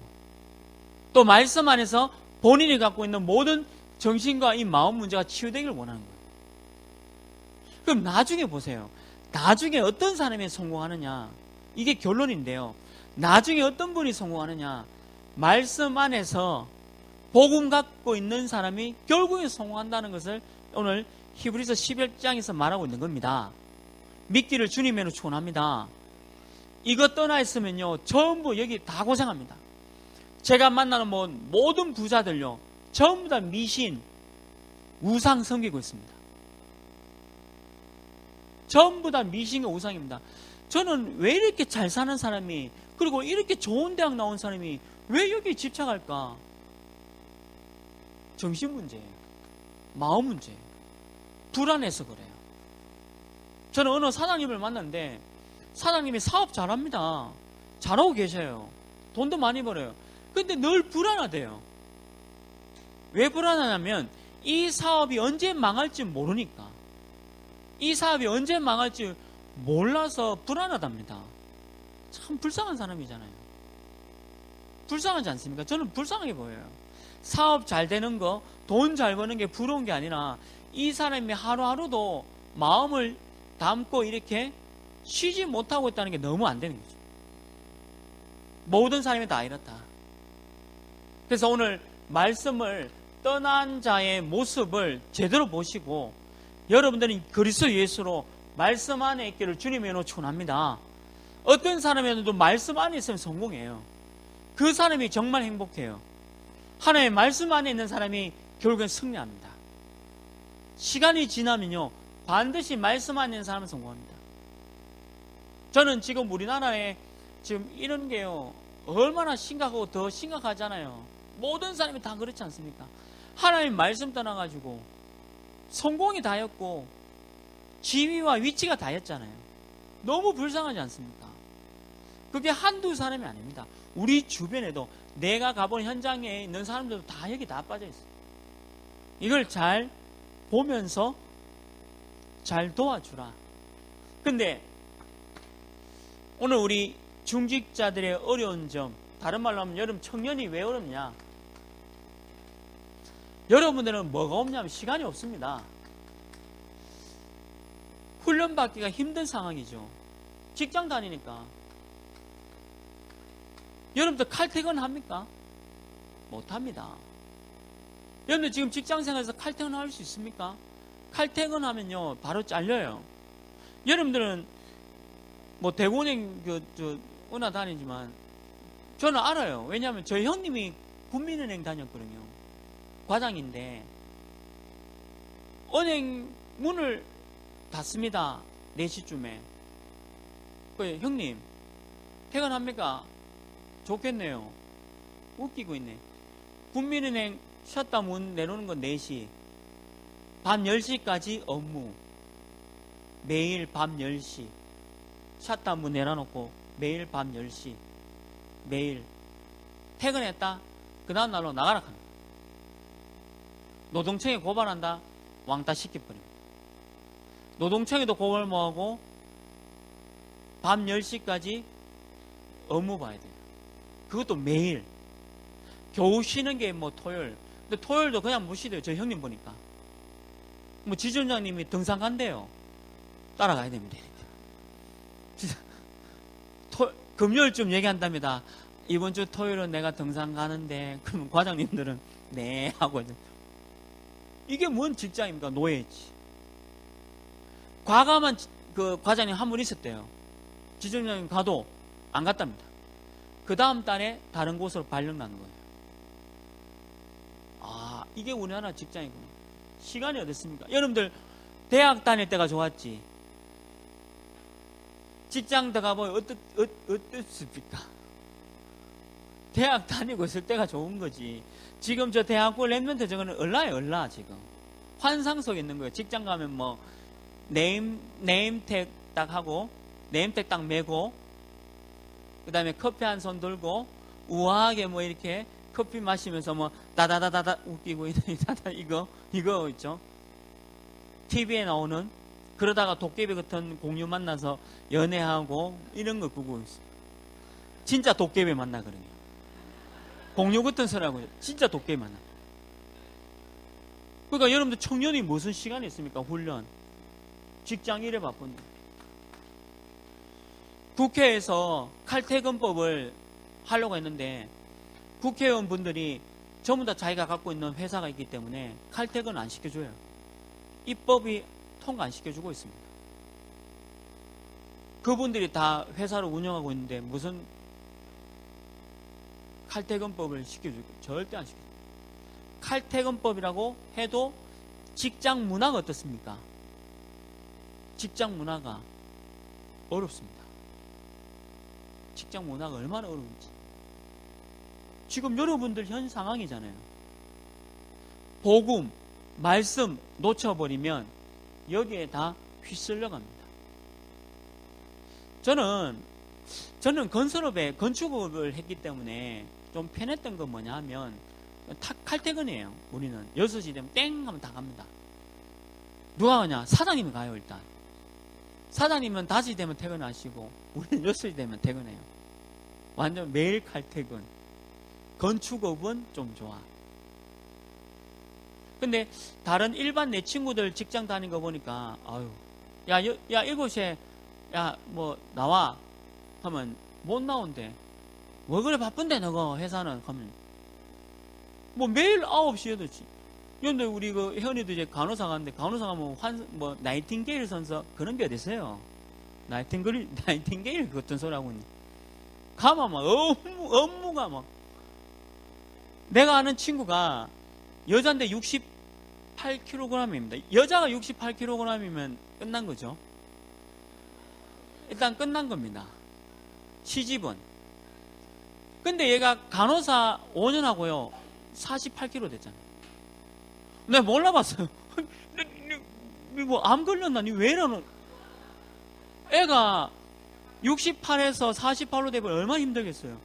또 말씀 안에서 본인이 갖고 있는 모든 정신과 이 마음 문제가 치유되기를 원하는 거예요. 그럼 나중에 보세요. 나중에 어떤 사람이 성공하느냐, 이게 결론인데요. 나중에 어떤 분이 성공하느냐, 말씀 안에서 복음 갖고 있는 사람이 결국에 성공한다는 것을 오늘 히브리서 11장에서 말하고 있는 겁니다. 믿기를 주님으로 축원합니다. 이것 떠나 있으면요, 전부 여기 다 고생합니다. 제가 만나는 모든 부자들요, 전부 다 미신, 우상 섬기고 있습니다. 전부 다 미신과 우상입니다. 저는 왜 이렇게 잘 사는 사람이, 그리고 이렇게 좋은 대학 나온 사람이 왜 여기 집착할까? 정신 문제예요. 마음 문제예요. 불안해서 그래요. 저는 어느 사장님을 만났는데 사장님이 사업 잘합니다. 잘하고 계셔요. 돈도 많이 벌어요. 근데 늘 불안하대요. 왜 불안하냐면 이 사업이 언제 망할지 모르니까, 이 사업이 언제 망할지 몰라서 불안하답니다. 참 불쌍한 사람이잖아요. 불쌍하지 않습니까? 저는 불쌍하게 보여요. 사업 잘 되는 거, 돈 잘 버는 게 부러운 게 아니라 이 사람이 하루하루도 마음을 담고 이렇게 쉬지 못하고 있다는 게 너무 안 되는 거죠. 모든 사람이 다 이렇다. 그래서 오늘 말씀을 떠난 자의 모습을 제대로 보시고, 여러분들은 그리스도 예수로 말씀 안에 있기를 주님의 이름으로 축원합니다. 어떤 사람이라도 말씀 안에 있으면 성공해요. 그 사람이 정말 행복해요. 하나님의 말씀 안에 있는 사람이 결국엔 승리합니다. 시간이 지나면요, 반드시 말씀 안에 있는 사람은 성공합니다. 저는 지금 우리나라에 지금 이런 게요, 얼마나 심각하고 더 심각하잖아요. 모든 사람이 다 그렇지 않습니까? 하나님 말씀 떠나가지고 성공이 다였고 지위와 위치가 다였잖아요. 너무 불쌍하지 않습니까? 그게 한두 사람이 아닙니다. 우리 주변에도 내가 가본 현장에 있는 사람들도 다 여기 다 빠져 있어요. 이걸 잘 보면서 잘 도와주라. 근데 오늘 우리 중직자들의 어려운 점, 다른 말로 하면 여러분 청년이 왜 어렵냐? 여러분들은 뭐가 없냐면 시간이 없습니다. 훈련받기가 힘든 상황이죠. 직장 다니니까. 여러분들 칼퇴근 합니까? 못합니다. 여러분들 지금 직장생활에서 칼퇴근 할 수 있습니까? 칼퇴근 하면요 바로 잘려요. 여러분들은 대구은행 은하 다니지만 저는 알아요. 왜냐하면 저희 형님이 국민은행 다녔거든요. 과장인데 은행 문을 닫습니다. 4시쯤에. 형님 퇴근합니까? 좋겠네요. 웃기고 있네. 국민은행 셧다 문 내놓는 건 4시. 밤 10시까지 업무. 매일 밤 10시. 셧다 문 내려놓고 매일 밤 10시. 매일. 퇴근했다? 그 다음 날로 나가라 합니다. 노동청에 고발한다? 왕따 시켜버립니다. 노동청에도 고발 뭐하고 밤 10시까지 업무 봐야 돼요. 그것도 매일. 겨우 쉬는 게 토요일. 근데 토요일도 그냥 못 쉬대요. 저희 형님 보니까. 지점장님이 등산 간대요. 따라가야 됩니다. 진짜. 금요일쯤 얘기한답니다. 이번 주 토요일은 내가 등산 가는데, 그러면 과장님들은 네 하고. 이게 뭔 직장입니까? 노예지. 과감한 그 과장님 한 분 있었대요. 지점장님 가도 안 갔답니다. 그 다음 달에 다른 곳으로 발령나는 거예요. 아, 이게 우리나라 직장이구나. 시간이 어딨습니까? 여러분들 대학 다닐 때가 좋았지? 직장 들어가보면 어떻습니까? 대학 다니고 있을 때가 좋은 거지. 지금 저 대학교 랩런트 저거는 얼라요, 지금. 환상 속에 있는 거예요. 직장 가면 뭐, 네임택 딱 하고, 네임택 딱 메고, 그 다음에 커피 한 손 들고, 우아하게 뭐 이렇게 커피 마시면서 뭐, 다다다다다 웃기고, 이거 있죠. TV에 나오는, 그러다가 도깨비 같은 공유 만나서 연애하고, 이런 거 꾸고 있어요. 진짜 도깨비 만나, 그러면. 공유 같은 소리하고, 진짜 도깨비 만나. 그러니까 여러분들 청년이 무슨 시간이 있습니까? 훈련. 직장 일에 바쁜데. 국회에서 칼퇴근법을 하려고 했는데 국회의원분들이 전부 다 자기가 갖고 있는 회사가 있기 때문에 칼퇴근 안 시켜줘요. 입법이 통과 안 시켜주고 있습니다. 그분들이 다 회사를 운영하고 있는데 무슨 칼퇴근법을 시켜주고 절대 안 시켜줘요. 칼퇴근법이라고 해도 직장 문화가 어떻습니까? 직장 문화가 어렵습니다. 직장 문화가 얼마나 어려운지. 지금 여러분들 현 상황이잖아요. 복음, 말씀 놓쳐버리면 여기에 다 휩쓸려 갑니다. 저는 건설업에 건축업을 했기 때문에 좀 편했던 건 뭐냐 하면 칼퇴근이에요. 우리는 6시 되면 땡 하면 다 갑니다. 누가 가냐? 사장님이 가요. 일단 사장님은 5시 되면 퇴근하시고 우리는 6시 되면 퇴근해요. 완전 매일 칼퇴근. 건축업은 좀 좋아. 근데 다른 일반 내 친구들 직장 다니는 거 보니까 아유, 야 7시에 야 뭐 나와 하면 못 나온대. 왜 그래 바쁜데 너가 회사는 하면 뭐 매일 9시 8시. 그런데 우리 그 혜원이도 이제 간호사 가는데 간호사 가면 뭐 나이팅게일 선서 그런 게 어딨어요. 나이팅게일 같은 소리 하고 있니. 가면 막 업무가 막. 내가 아는 친구가 여자인데 68kg입니다. 여자가 68kg이면 끝난 거죠. 일단 끝난 겁니다. 시집은. 근데 얘가 간호사 5년 하고요. 48kg 됐잖아요. 내가 몰라봤어요. 뭐 암 걸렸나? 니 왜 이러는? 애가 68에서 48로 되면 얼마나 힘들겠어요.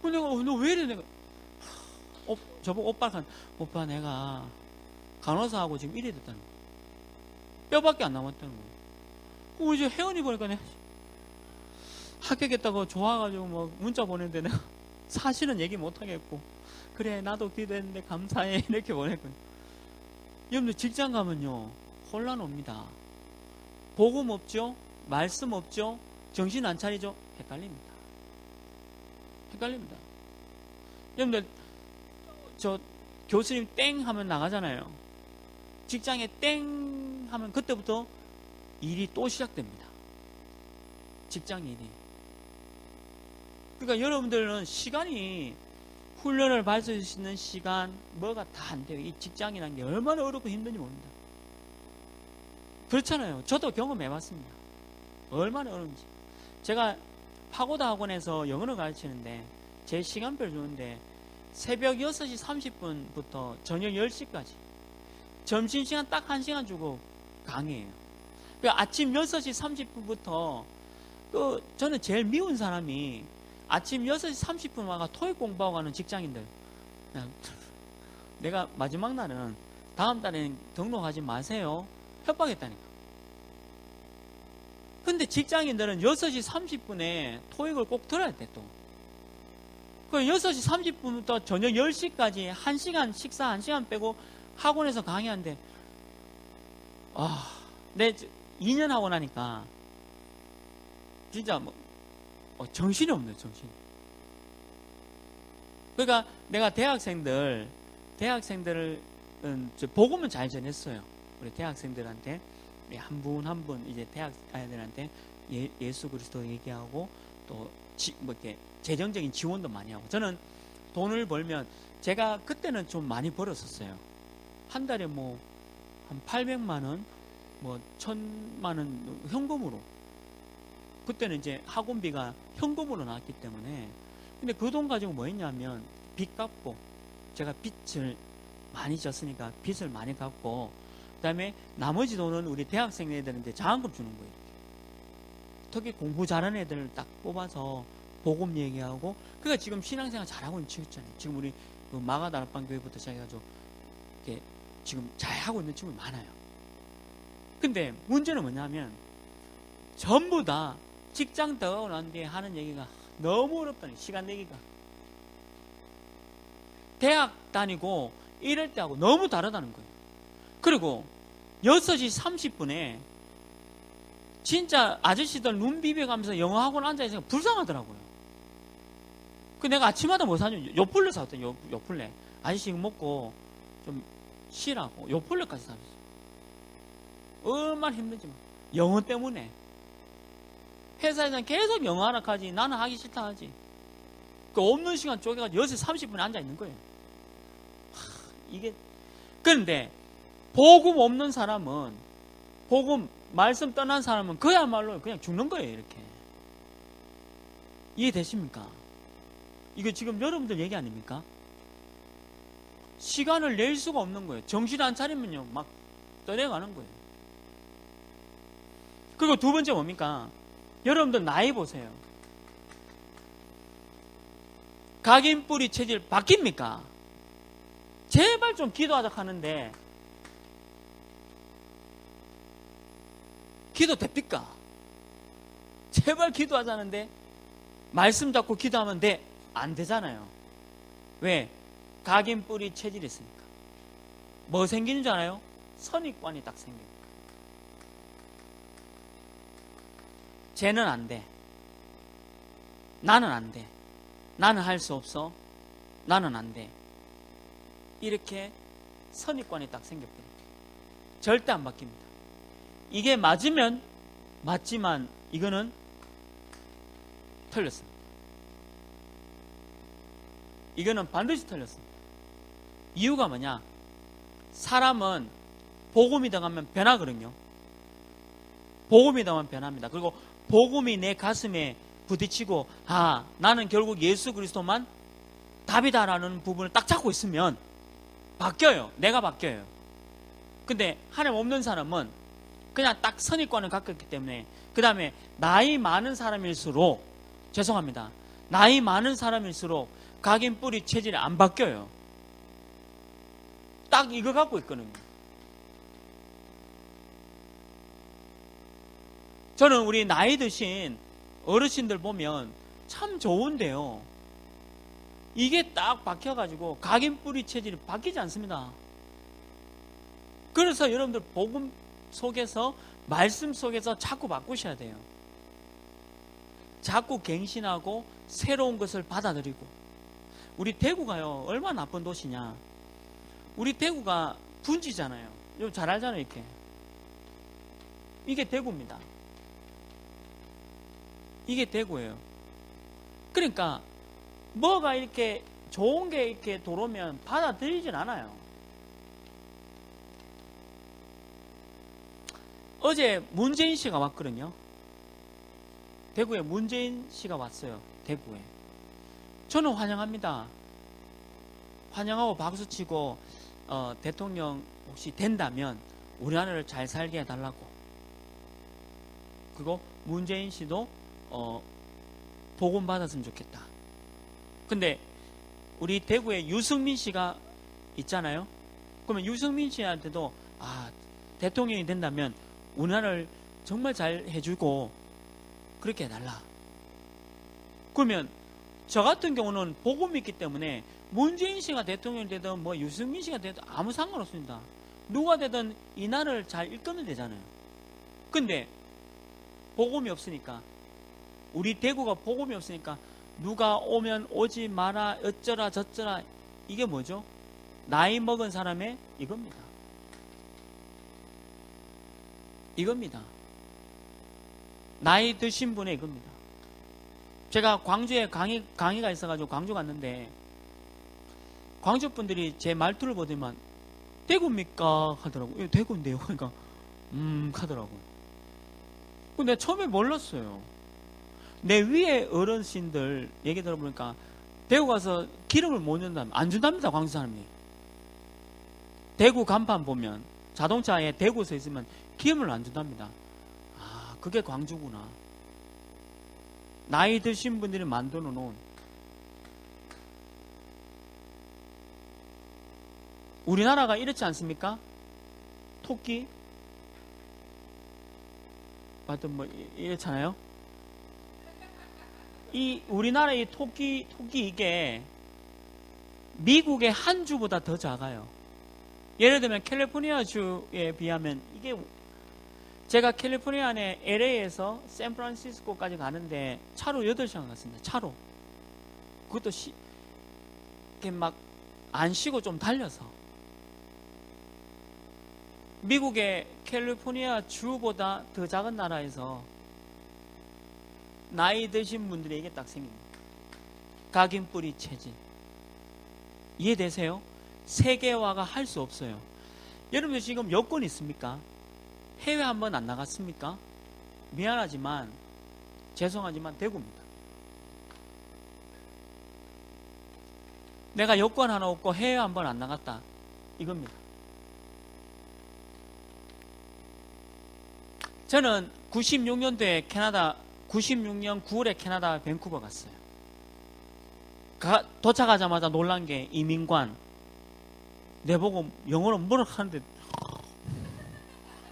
근데 내가 너 왜 이래? 내가 저보고 오빠 내가 간호사하고 지금 이래 됐다는 거야. 뼈밖에 안 남았다는 거야. 그리고 이제 혜원이 보니까 내가 합격했다고 좋아가지고 뭐 문자 보냈는데 내가 사실은 얘기 못 하겠고 그래 나도 기도했는데 감사해 이렇게 보냈거든요. 여러분들 직장 가면요 혼란 옵니다. 복음 없죠? 말씀 없죠? 정신 안 차리죠? 헷갈립니다. 여러분들 저 교수님 땡 하면 나가잖아요. 직장에 땡 하면 그때부터 일이 또 시작됩니다. 직장 일이. 그러니까 여러분들은 시간이 훈련을 받을 수 있는 시간 뭐가 다 안 돼요. 이 직장이라는 게 얼마나 어렵고 힘든지 모릅니다. 그렇잖아요. 저도 경험해봤습니다. 얼마나 어려운지. 제가 파고다 학원에서 영어를 가르치는데 제 시간별 주는데 새벽 6시 30분부터 저녁 10시까지 점심시간 딱 1시간 주고 강의해요. 그러니까 아침 6시 30분부터 또 저는 제일 미운 사람이 아침 6시 30분 와가 토익 공부하고 가는 직장인들. 내가 마지막 날은 다음 달에는 등록하지 마세요. 협박했다니까. 근데 직장인들은 6시 30분에 토익을 꼭 들어야 돼 또. 그 6시 30분부터 저녁 10시까지 1시간 식사 1시간 빼고 학원에서 강의하는데 내 2년 하고 나니까 진짜 뭐 정신이 없네 정신. 그러니까 내가 대학생들을 복음은 잘 전했어요. 우리 대학생들한테 한 분 한 분 이제 대학 아이들한테 예수 그리스도 얘기하고 또 뭐 이렇게 재정적인 지원도 많이 하고. 저는 돈을 벌면 제가 그때는 좀 많이 벌었었어요. 한 달에 뭐 한 800만 원, 뭐 1000만 원 현금으로. 그때는 이제 학원비가 현금으로 나왔기 때문에. 근데 그 돈 가지고 뭐 했냐면 빚 갚고, 제가 빚을 많이 졌으니까 빚을 많이 갚고, 그 다음에 나머지 돈은 우리 대학생 애들한테 장학금 주는 거예요. 특히 공부 잘하는 애들을 딱 뽑아서 복음 얘기하고. 그러니까 지금 신앙생활 잘하고 있는 친구 있잖아요. 지금 우리 그 마가다락방 교회부터 시작해가지고 이렇게 지금 잘하고 있는 친구들 많아요. 근데 문제는 뭐냐면 전부 다 직장 들어가고 난 뒤에 하는 얘기가 너무 어렵다니, 시간 내기가. 대학 다니고 이럴 때하고 너무 다르다는 거예요. 그리고 6시 30분에 진짜 아저씨들 눈 비벼가면서 영어학원 앉아있으니까 불쌍하더라고요. 그 내가 아침마다 뭐 사냐, 요플레 사왔더니 요플레. 아저씨 이거 먹고 좀 쉬라고 요플레까지 사줬어요. 얼마나 힘든지. 영어 때문에. 회사에서는 계속 영어 하라 하지, 나는 하기 싫다 하지. 그 없는 시간 쪼개가지고 6시 30분에 앉아있는 거예요. 이게. 그런데 복음 없는 사람은, 복음 말씀 떠난 사람은 그야말로 그냥 죽는 거예요. 이렇게. 이해되십니까? 이거 지금 여러분들 얘기 아닙니까? 시간을 낼 수가 없는 거예요. 정신 안 차리면요 막 떠내가는 거예요. 그리고 두 번째 뭡니까? 여러분들 나이 보세요. 각인 뿌리 체질 바뀝니까? 제발 좀 기도하자 하는데 기도 됩니까? 제발 기도하자는데 말씀 잡고 기도하면 돼. 안 되잖아요. 왜? 각인 뿌리 체질이 있으니까. 뭐 생기는 줄 알아요? 선입관이 딱 생겨요. 쟤는 안 돼. 나는 안 돼. 나는 할 수 없어. 나는 안 돼. 이렇게 선입관이 딱 생겨버려요. 절대 안 바뀝니다. 이게 맞으면 맞지만 이거는 틀렸습니다. 이거는 반드시 틀렸습니다. 이유가 뭐냐? 사람은 복음이 당하면 변하거든요. 복음이 당하면 변합니다. 그리고 복음이 내 가슴에 부딪히고, 아, 나는 결국 예수 그리스도만 답이다라는 부분을 딱 잡고 있으면 바뀌어요. 내가 바뀌어요. 근데 하나님 없는 사람은 그냥 딱 선입관을 갖고 있기 때문에, 그 다음에 나이 많은 사람일수록, 죄송합니다, 나이 많은 사람일수록 각인 뿌리 체질이 안 바뀌어요. 딱 이거 갖고 있거든요. 저는 우리 나이 드신 어르신들 보면 참 좋은데요, 이게 딱 박혀가지고 각인 뿌리 체질이 바뀌지 않습니다. 그래서 여러분들 복음 속에서, 말씀 속에서 자꾸 바꾸셔야 돼요. 자꾸 갱신하고 새로운 것을 받아들이고. 우리 대구가요 얼마나 나쁜 도시냐. 우리 대구가 분지잖아요. 여러분 잘 알잖아요. 이렇게. 이게 대구입니다. 이게 대구예요. 그러니까 뭐가 이렇게 좋은 게 이렇게 들어오면 받아들이진 않아요. 어제 문재인 씨가 왔거든요. 대구에 문재인 씨가 왔어요. 대구에. 저는 환영합니다. 환영하고 박수치고, 대통령 혹시 된다면 우리나라를 잘 살게 해달라고. 그리고 문재인 씨도 복음 받았으면 좋겠다. 근데 우리 대구에 유승민 씨가 있잖아요. 그러면 유승민 씨한테도, 아, 대통령이 된다면 우리나라를 정말 잘 해주고 그렇게 해달라. 그러면 저 같은 경우는 복음이 있기 때문에 문재인 씨가 대통령이 되든 뭐 유승민 씨가 되든 아무 상관없습니다. 누가 되든 이 나라를 잘 이끌면 되잖아요. 근데 복음이 없으니까, 우리 대구가 복음이 없으니까 누가 오면 오지 마라, 어쩌라 저쩌라, 이게 뭐죠? 나이 먹은 사람의 이겁니다. 이겁니다. 나이 드신 분의 이겁니다. 제가 광주에 강의가 있어가지고 광주 갔는데 광주 분들이 제 말투를 보더만 대구입니까? 하더라고요. 예, 대구인데요. 그러니까 하더라고요. 근데 처음에 몰랐어요. 내 위에 어르신들 얘기 들어보니까 대구 가서 기름을 못 넣는다면 안 준답니다. 광주 사람이. 대구 간판 보면 자동차에 대구 써 있으면 기름을 안 준답니다. 아, 그게 광주구나. 나이 드신 분들이 만들어 놓은 우리나라가 이렇지 않습니까? 토끼? 하여튼 뭐 이렇잖아요. 이 우리나라의 토끼 이게 미국의 한 주보다 더 작아요. 예를 들면 캘리포니아 주에 비하면 이게 제가 캘리포니아 내 LA에서 샌프란시스코까지 가는데 차로 8시간 갔습니다. 차로. 그것도 이렇게 막 안 쉬고 좀 달려서. 미국의 캘리포니아 주보다 더 작은 나라에서 나이 드신 분들이 이게 딱 생깁니다. 각인뿌리 체질. 이해되세요? 세계화가 할 수 없어요. 여러분들 지금 여권 있습니까? 해외 한번 안 나갔습니까? 미안하지만 죄송하지만 대구입니다. 내가 여권 하나 없고 해외 한번 안 나갔다. 이겁니다. 저는 96년도에 96년 9월에 캐나다 밴쿠버 갔어요. 도착하자마자 놀란 게 이민관 내보고 영어로 뭐라 하는데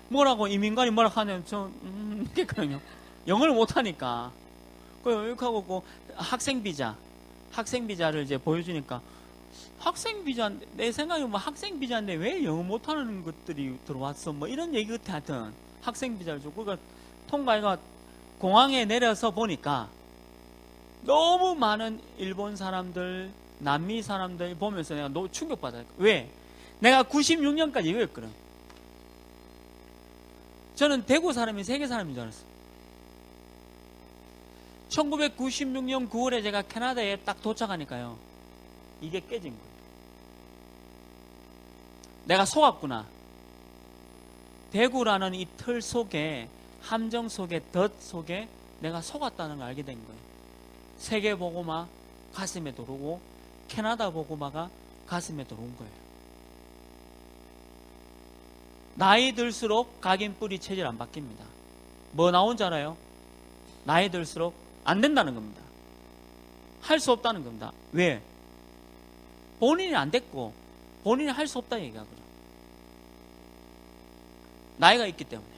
뭐라고 이민관이 뭐라 하냐면 저 그랬거든요. 영어를 못하니까 이렇게 하고 학생비자를 이제 보여주니까 학생비자 내 생각에 뭐 학생비자인데 왜 영어 못하는 것들이 들어왔어 뭐 이런 얘기 같아. 하여튼 학생비자를 주고 그러니까 통과해가 공항에 내려서 보니까 너무 많은 일본 사람들 남미 사람들 보면서 내가 너무 충격받아요. 왜? 내가 96년까지 이거였거든. 저는 대구 사람이 세계 사람인 줄 알았어요. 1996년 9월에 제가 캐나다에 딱 도착하니까요. 이게 깨진 거예요. 내가 속았구나. 대구라는 이 틀 속에 함정 속에 덫 속에 내가 속았다는 걸 알게 된 거예요. 세계 보고마 가슴에 들어오고 캐나다 보고마가 가슴에 들어온 거예요. 나이 들수록 각인뿌리 체질 안 바뀝니다. 뭐 나온 줄 알아요? 나이 들수록 안 된다는 겁니다. 할 수 없다는 겁니다. 왜? 본인이 안 됐고 본인이 할 수 없다 얘기하거든요. 나이가 있기 때문에.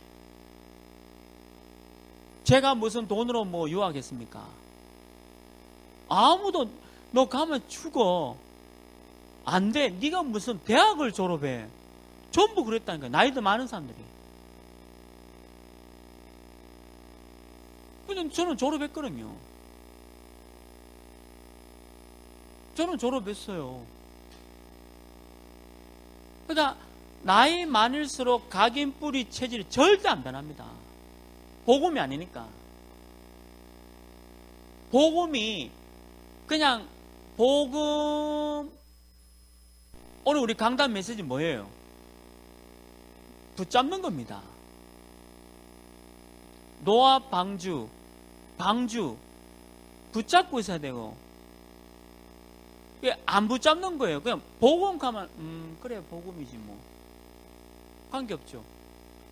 제가 무슨 돈으로 뭐 유학했습니까? 아무도 너 가면 죽어. 안 돼. 네가 무슨 대학을 졸업해. 전부 그랬다니까. 나이도 많은 사람들이. 근데 저는 졸업했거든요. 저는 졸업했어요. 그러니까 나이 많을수록 각인뿌리 체질이 절대 안 변합니다. 복음이 아니니까. 복음이 그냥 복음. 오늘 우리 강단 메시지 뭐예요? 붙잡는 겁니다. 노아 방주 붙잡고 있어야 되고 안 붙잡는 거예요. 그냥 복음 가면 그래 복음이지 뭐 관계없죠.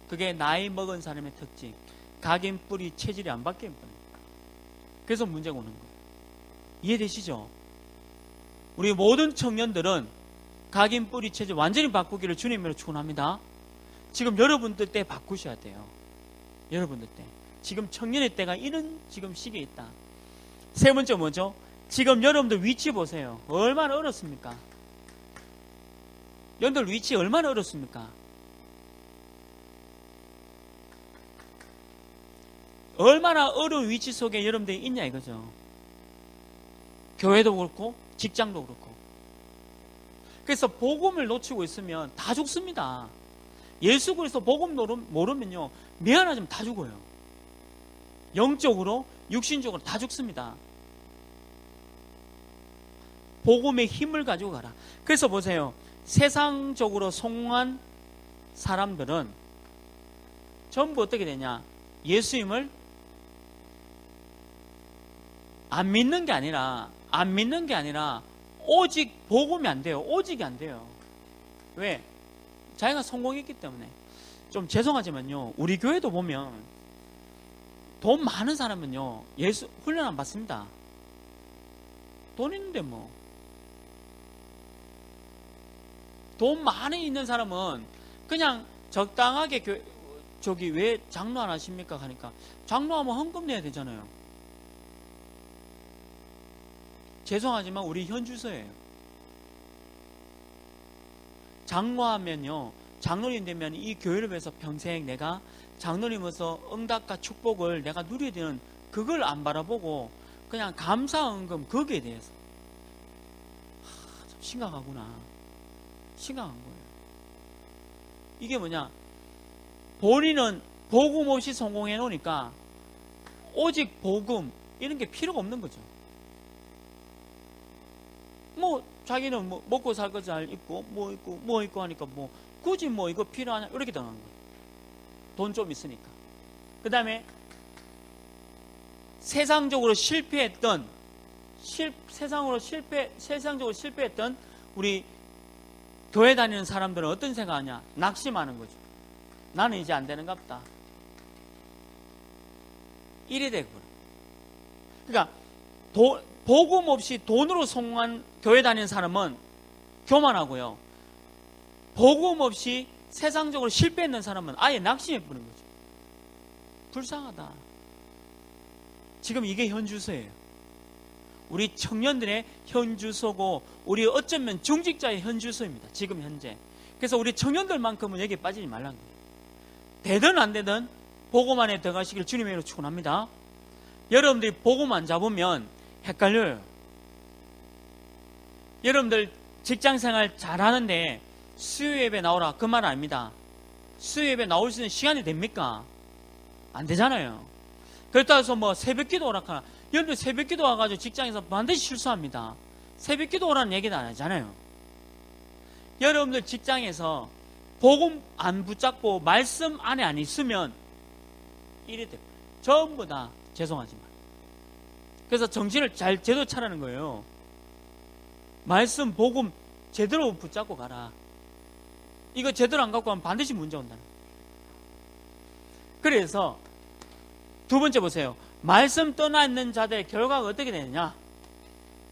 그게 나이 먹은 사람의 특징. 각인뿌리 체질이 안 바뀌는 거예요. 그래서 문제가 오는 거예요. 이해되시죠? 우리 모든 청년들은 각인뿌리 체질 완전히 바꾸기를 주님으로 축원합니다. 지금 여러분들 때 바꾸셔야 돼요. 여러분들 때. 지금 청년의 때가 이런 지금 시기에 있다. 세 번째 뭐죠? 지금 여러분들 위치 보세요. 얼마나 어렵습니까? 여러분들 위치 얼마나 어렵습니까? 얼마나 어려운 위치 속에 여러분들이 있냐 이거죠. 교회도 그렇고 직장도 그렇고. 그래서 복음을 놓치고 있으면 다 죽습니다. 예수 그리스도 복음 모르면요 미안하지만 다 죽어요. 영적으로 육신적으로 다 죽습니다. 복음의 힘을 가지고 가라. 그래서 보세요. 세상적으로 성공한 사람들은 전부 어떻게 되냐? 예수님을 안 믿는 게 아니라 오직 복음이 안 돼요. 오직이 안 돼요. 왜? 자기가 성공했기 때문에. 좀 죄송하지만요, 우리 교회도 보면 돈 많은 사람은요 예수 훈련 안 받습니다. 돈 있는데 뭐. 돈 많이 있는 사람은 그냥 적당하게 저기 왜 장로 안 하십니까? 하니까 장로하면 헌금 내야 되잖아요. 죄송하지만 우리 현주소예요. 장로하면요, 장로님 되면 이 교회를 위해서 평생 내가 장로님으로서 응답과 축복을 내가 누려야 되는 그걸 안 바라보고 그냥 감사헌금 거기에 대해서 참 심각하구나. 심각한 거예요. 이게 뭐냐? 본인은 복음 없이 성공해 놓으니까 오직 복음 이런 게 필요가 없는 거죠. 뭐 자기는 뭐 먹고 살 거 잘 있고 뭐 있고 하니까 뭐 굳이 뭐 이거 필요하냐 이렇게 당하는 거예요. 돈 좀 있으니까. 그 다음에 세상적으로 실패했던 우리 교회 다니는 사람들은 어떤 생각하냐? 낙심하는 거죠. 나는 이제 안 되는갑다. 이래 되고. 그러니까 복음 없이 돈으로 성공한 교회 다니는 사람은 교만하고요. 복음 없이 세상적으로 실패했는 사람은 아예 낙심해 버린 거죠. 불쌍하다. 지금 이게 현주소예요. 우리 청년들의 현주소고 우리 어쩌면 중직자의 현주소입니다. 지금 현재. 그래서 우리 청년들만큼은 여기에 빠지지 말라는 거예요. 되든 안 되든 복음 안에 들어가시길 주님의 이름으로 축원합니다. 여러분들이 복음 안 잡으면 헷갈려요. 여러분들 직장생활 잘하는데 수요예배 나오라 그 말 아닙니다. 수요예배 나올 수 있는 시간이 됩니까? 안 되잖아요. 그렇다고 해서 뭐 새벽기도 오라 하나. 여러분들 새벽기도 와가지고 직장에서 반드시 실수합니다. 새벽기도 오라는 얘기도 안 하잖아요. 여러분들 직장에서 복음 안 붙잡고 말씀 안에 안 있으면 이래 돼요. 전부 다 죄송하지만. 그래서 정신을 잘 제대로 차라는 거예요. 말씀 복음 제대로 붙잡고 가라. 이거 제대로 안 갖고 가면 반드시 문제 온다는 거예요. 그래서 두 번째 보세요. 말씀 떠나 있는 자들의 결과가 어떻게 되느냐?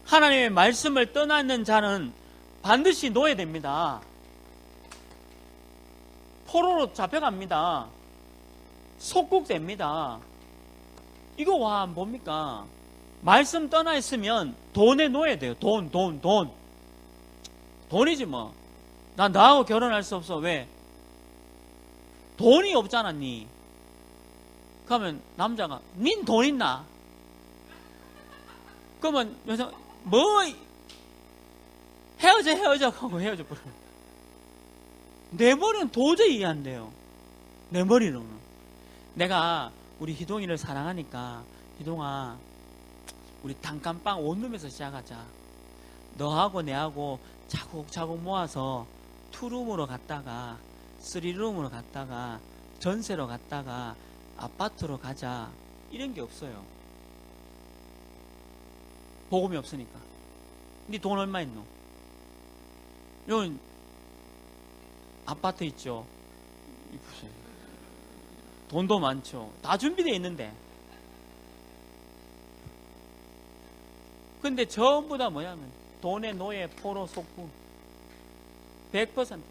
하나님의 말씀을 떠나 있는 자는 반드시 노예됩니다. 포로로 잡혀갑니다. 속국됩니다. 이거 와 뭡니까? 말씀 떠나 있으면 돈에 노예돼요. 돈. 돈이지 뭐. 난 너하고 결혼할 수 없어. 왜? 돈이 없잖아 니. 그러면 남자가 닌 돈 있나? 그러면 여자 뭐 헤어져 하고 헤어져 버려. 내 머리는 도저히 이해 안 돼요. 내 머리로는. 내가 우리 희동이를 사랑하니까 희동아 우리 단칸방 원룸에서 시작하자. 너하고 내하고 차곡차곡 모아서 투룸으로 갔다가 3룸으로 갔다가 전세로 갔다가 아파트로 가자. 이런 게 없어요. 복음이 없으니까. 니 돈 얼마 있노? 여기 아파트 있죠. 돈도 많죠. 다 준비되어 있는데. 근데 전부 다 뭐냐면 돈의 노예, 포로, 속국 100%.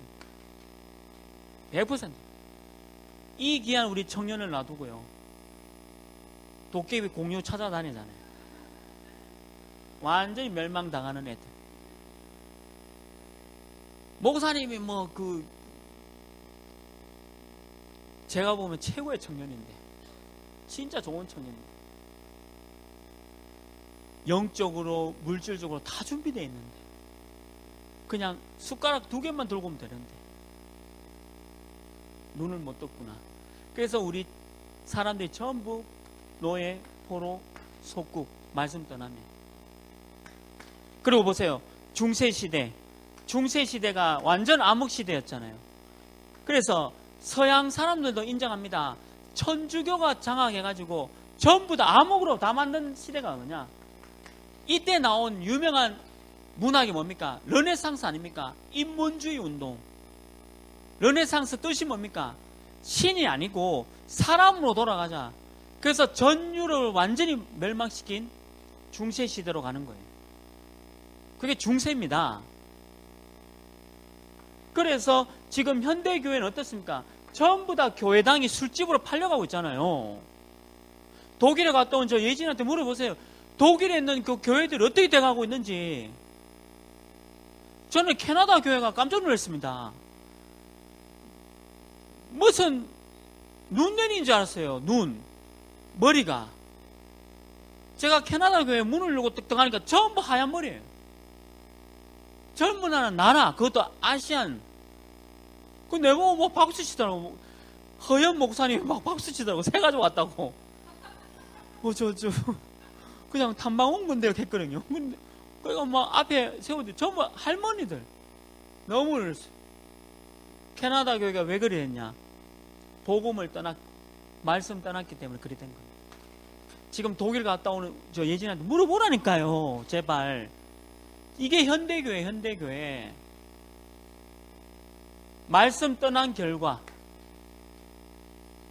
이 귀한 우리 청년을 놔두고요. 도깨비 공유 찾아다니잖아요. 완전히 멸망당하는 애들. 목사님이 제가 보면 최고의 청년인데 진짜 좋은 청년인데 영적으로 물질적으로 다 준비되어 있는데 그냥 숟가락 2개만 들고 오면 되는데 눈을 못 떴구나. 그래서 우리 사람들이 전부 노예, 포로, 속국 말씀 떠나면. 그리고 보세요. 중세시대가 완전 암흑시대였잖아요. 그래서 서양 사람들도 인정합니다. 천주교가 장악해가지고 전부 다 암흑으로 다 만든 시대가 뭐냐. 이때 나온 유명한 문학이 뭡니까? 르네상스 아닙니까? 인문주의 운동. 르네상스 뜻이 뭡니까? 신이 아니고 사람으로 돌아가자. 그래서 전 유럽을 완전히 멸망시킨 중세시대로 가는 거예요. 그게 중세입니다. 그래서 지금 현대교회는 어떻습니까? 전부 다 교회당이 술집으로 팔려가고 있잖아요. 독일에 갔다 온 저 예진한테 물어보세요. 독일에 있는 그 교회들이 어떻게 돼가고 있는지. 저는 캐나다 교회가 깜짝 놀랐습니다. 무슨 눈내리인 줄 알았어요. 머리가. 제가 캐나다 교회 문을 열고 뜩뜩하니까 전부 하얀 머리예요. 젊은 나라, 그것도 아시안. 그 내보고 뭐 박수 치더라고. 허연 목사님이 막 박수 치더라고. 새 가지고 왔다고. 그냥 탐방 온 건데요, 했거든요. 근데, 그러니까 막 앞에 세우는데 전부 할머니들. 너무 놀랐어요. 캐나다 교회가 왜 그랬냐? 말씀 떠났기 때문에 그리 된 거예요. 지금 독일 갔다 오는 저 예진한테 물어보라니까요, 제발. 이게 현대교회. 말씀 떠난 결과.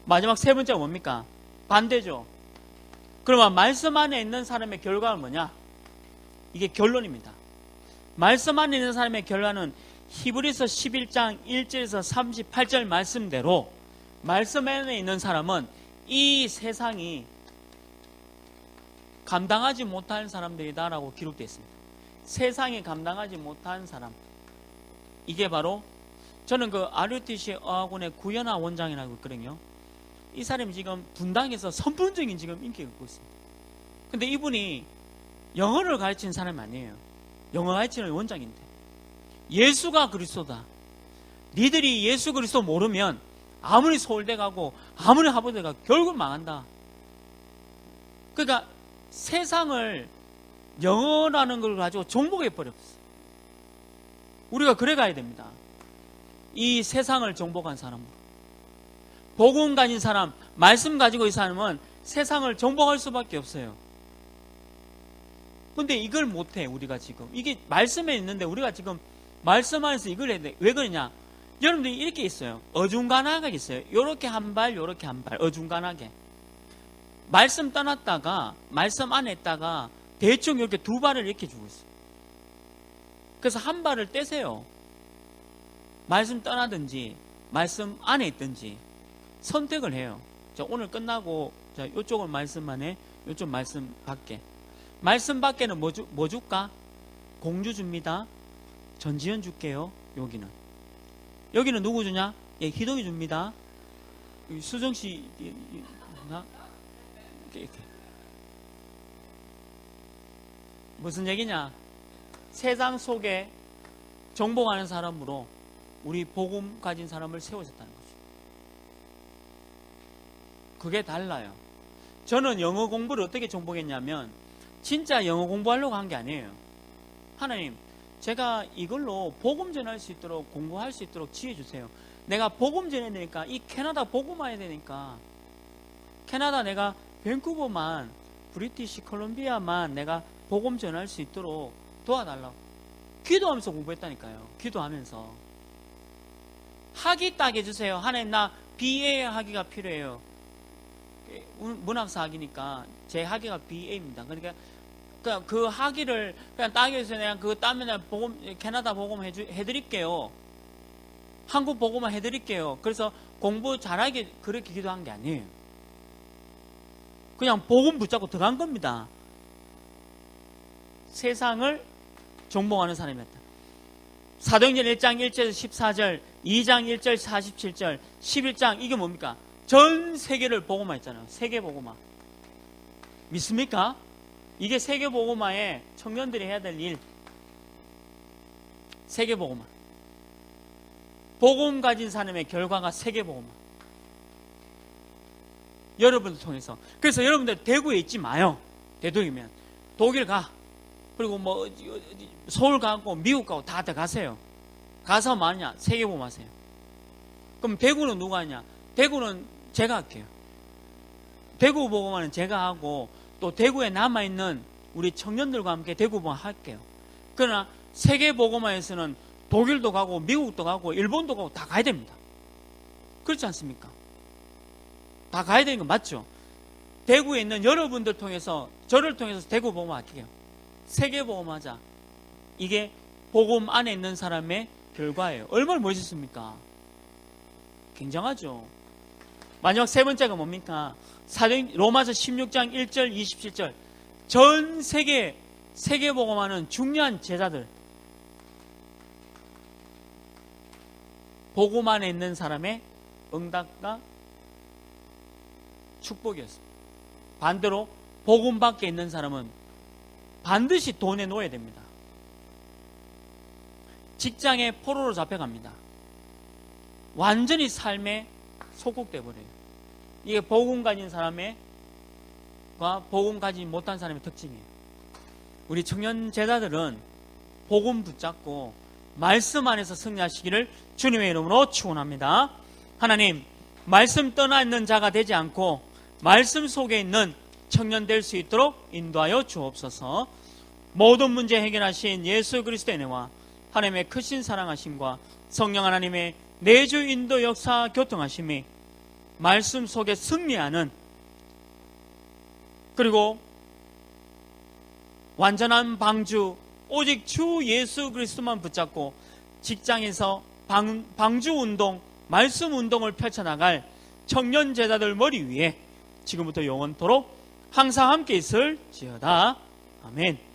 마지막 세 번째가 뭡니까? 반대죠. 그러면 말씀 안에 있는 사람의 결과는 뭐냐? 이게 결론입니다. 말씀 안에 있는 사람의 결과는 히브리서 11장 1절에서 38절 말씀대로 말씀 안에 있는 사람은 이 세상이 감당하지 못할 사람들이다라고 기록되어 있습니다. 세상이 감당하지 못한 사람. 이게 바로 저는 그 RUTC 어학원의 구현아 원장이라고 있거든요. 이 사람이 지금 분당에서 선풍적인 지금 인기가 있고 있습니다. 근데 이분이 영어를 가르치는 사람이 아니에요. 영어 가르치는 원장인데. 예수가 그리스도다. 니들이 예수 그리스도 모르면 아무리 서울대 가고 아무리 하버드 가고 결국 망한다. 그러니까 세상을 영어라는 걸 가지고 정복해 버렸어요. 우리가 그래 가야 됩니다. 이 세상을 정복한 사람으로. 복음 가진 사람, 말씀 가지고 이 사람은 세상을 정복할 수밖에 없어요. 근데 이걸 못해, 우리가 지금. 이게 말씀에 있는데 우리가 지금 말씀 안에서 이걸 해야 돼. 왜 그러냐? 여러분들이 이렇게 있어요. 어중간하게 있어요. 요렇게 한 발, 요렇게 한 발. 어중간하게. 말씀 떠났다가, 말씀 안에 있다가 대충 이렇게 두 발을 이렇게 주고 있어요. 그래서 한 발을 떼세요. 말씀 떠나든지, 말씀 안에 있든지 선택을 해요. 자, 오늘 끝나고, 자, 요쪽은 말씀만 해. 요쪽 말씀 밖에. 말씀 밖에는 뭐 줄까? 공주 줍니다. 전지현 줄게요. 여기는 누구 주냐? 예, 희동이 줍니다. 수정씨, 이렇게. 무슨 얘기냐? 세상 속에 정복하는 사람으로 우리 복음 가진 사람을 세우셨다는 거죠. 그게 달라요. 저는 영어 공부를 어떻게 정복했냐면 진짜 영어 공부하려고 한 게 아니에요. 하나님, 제가 이걸로 복음 전할 수 있도록 공부할 수 있도록 지혜 주세요. 내가 복음 전해야 되니까 이 캐나다 복음 와야 되니까 캐나다 내가 밴쿠버만 브리티시 콜롬비아만 내가 복음 전할 수 있도록 도와달라고 기도하면서 공부했다니까요. 기도하면서 학위 딱 해주세요. 하나님 나 BA 학위가 필요해요. 문학사 학위니까 제 학위가 BA입니다. 그러니까 그 학위를 그냥 따게 해서 내가 그거 따면 캐나다 복음 해드릴게요. 한국 복음만 해드릴게요. 그래서 공부 잘하게 그렇게 기도한 게 아니에요. 그냥 복음 붙잡고 들어간 겁니다. 세상을 정복하는 사람이었다. 사도행전 1장 1절 14절, 2장 1절 47절, 11장 이게 뭡니까? 전 세계를 복음화 했잖아요. 세계 복음화. 믿습니까? 이게 세계 복음화에 청년들이 해야 될 일. 세계 복음화. 복음 가진 사람의 결과가 세계 복음화. 여러분들 통해서. 그래서 여러분들 대구에 있지 마요. 되도록이면 독일 가. 그리고 뭐 서울 가고 미국 가고 다 가세요. 가서 뭐하냐? 세계보험 하세요. 그럼 대구는 누가 하냐? 대구는 제가 할게요. 대구 보험은 제가 하고 또 대구에 남아있는 우리 청년들과 함께 대구 보험 할게요. 그러나 세계보험에서는 독일도 가고 미국도 가고 일본도 가고 다 가야 됩니다. 그렇지 않습니까? 다 가야 되는 거 맞죠? 대구에 있는 여러분들 통해서 저를 통해서 대구 보험 할게요. 세계보험 하자. 이게 복음 안에 있는 사람의 결과예요. 얼마나 멋있습니까? 굉장하죠. 마지막 세 번째가 뭡니까? 로마서 16장 1절 27절 전 세계 세계복음하는 중요한 제자들 복음 안에 있는 사람의 응답과 축복이었습니다. 반대로 복음 밖에 있는 사람은 반드시 돈에 놓여야 됩니다. 직장에 포로로 잡혀갑니다. 완전히 삶에 소국돼 버려요. 이게 복음 가진 사람과 복음 가지 못한 사람의 특징이에요. 우리 청년 제자들은 복음 붙잡고 말씀 안에서 승리하시기를 주님의 이름으로 축원합니다. 하나님, 말씀 떠나 있는 자가 되지 않고 말씀 속에 있는 청년 될 수 있도록 인도하여 주옵소서. 모든 문제 해결하신 예수 그리스도의 은혜와 하나님의 크신 사랑하심과 성령 하나님의 내주 인도 역사 교통하심이 말씀 속에 승리하는 그리고 완전한 방주 오직 주 예수 그리스도만 붙잡고 직장에서 방주 운동, 말씀 운동을 펼쳐나갈 청년 제자들 머리 위에 지금부터 영원토록 항상 함께 있을지어다. 아멘.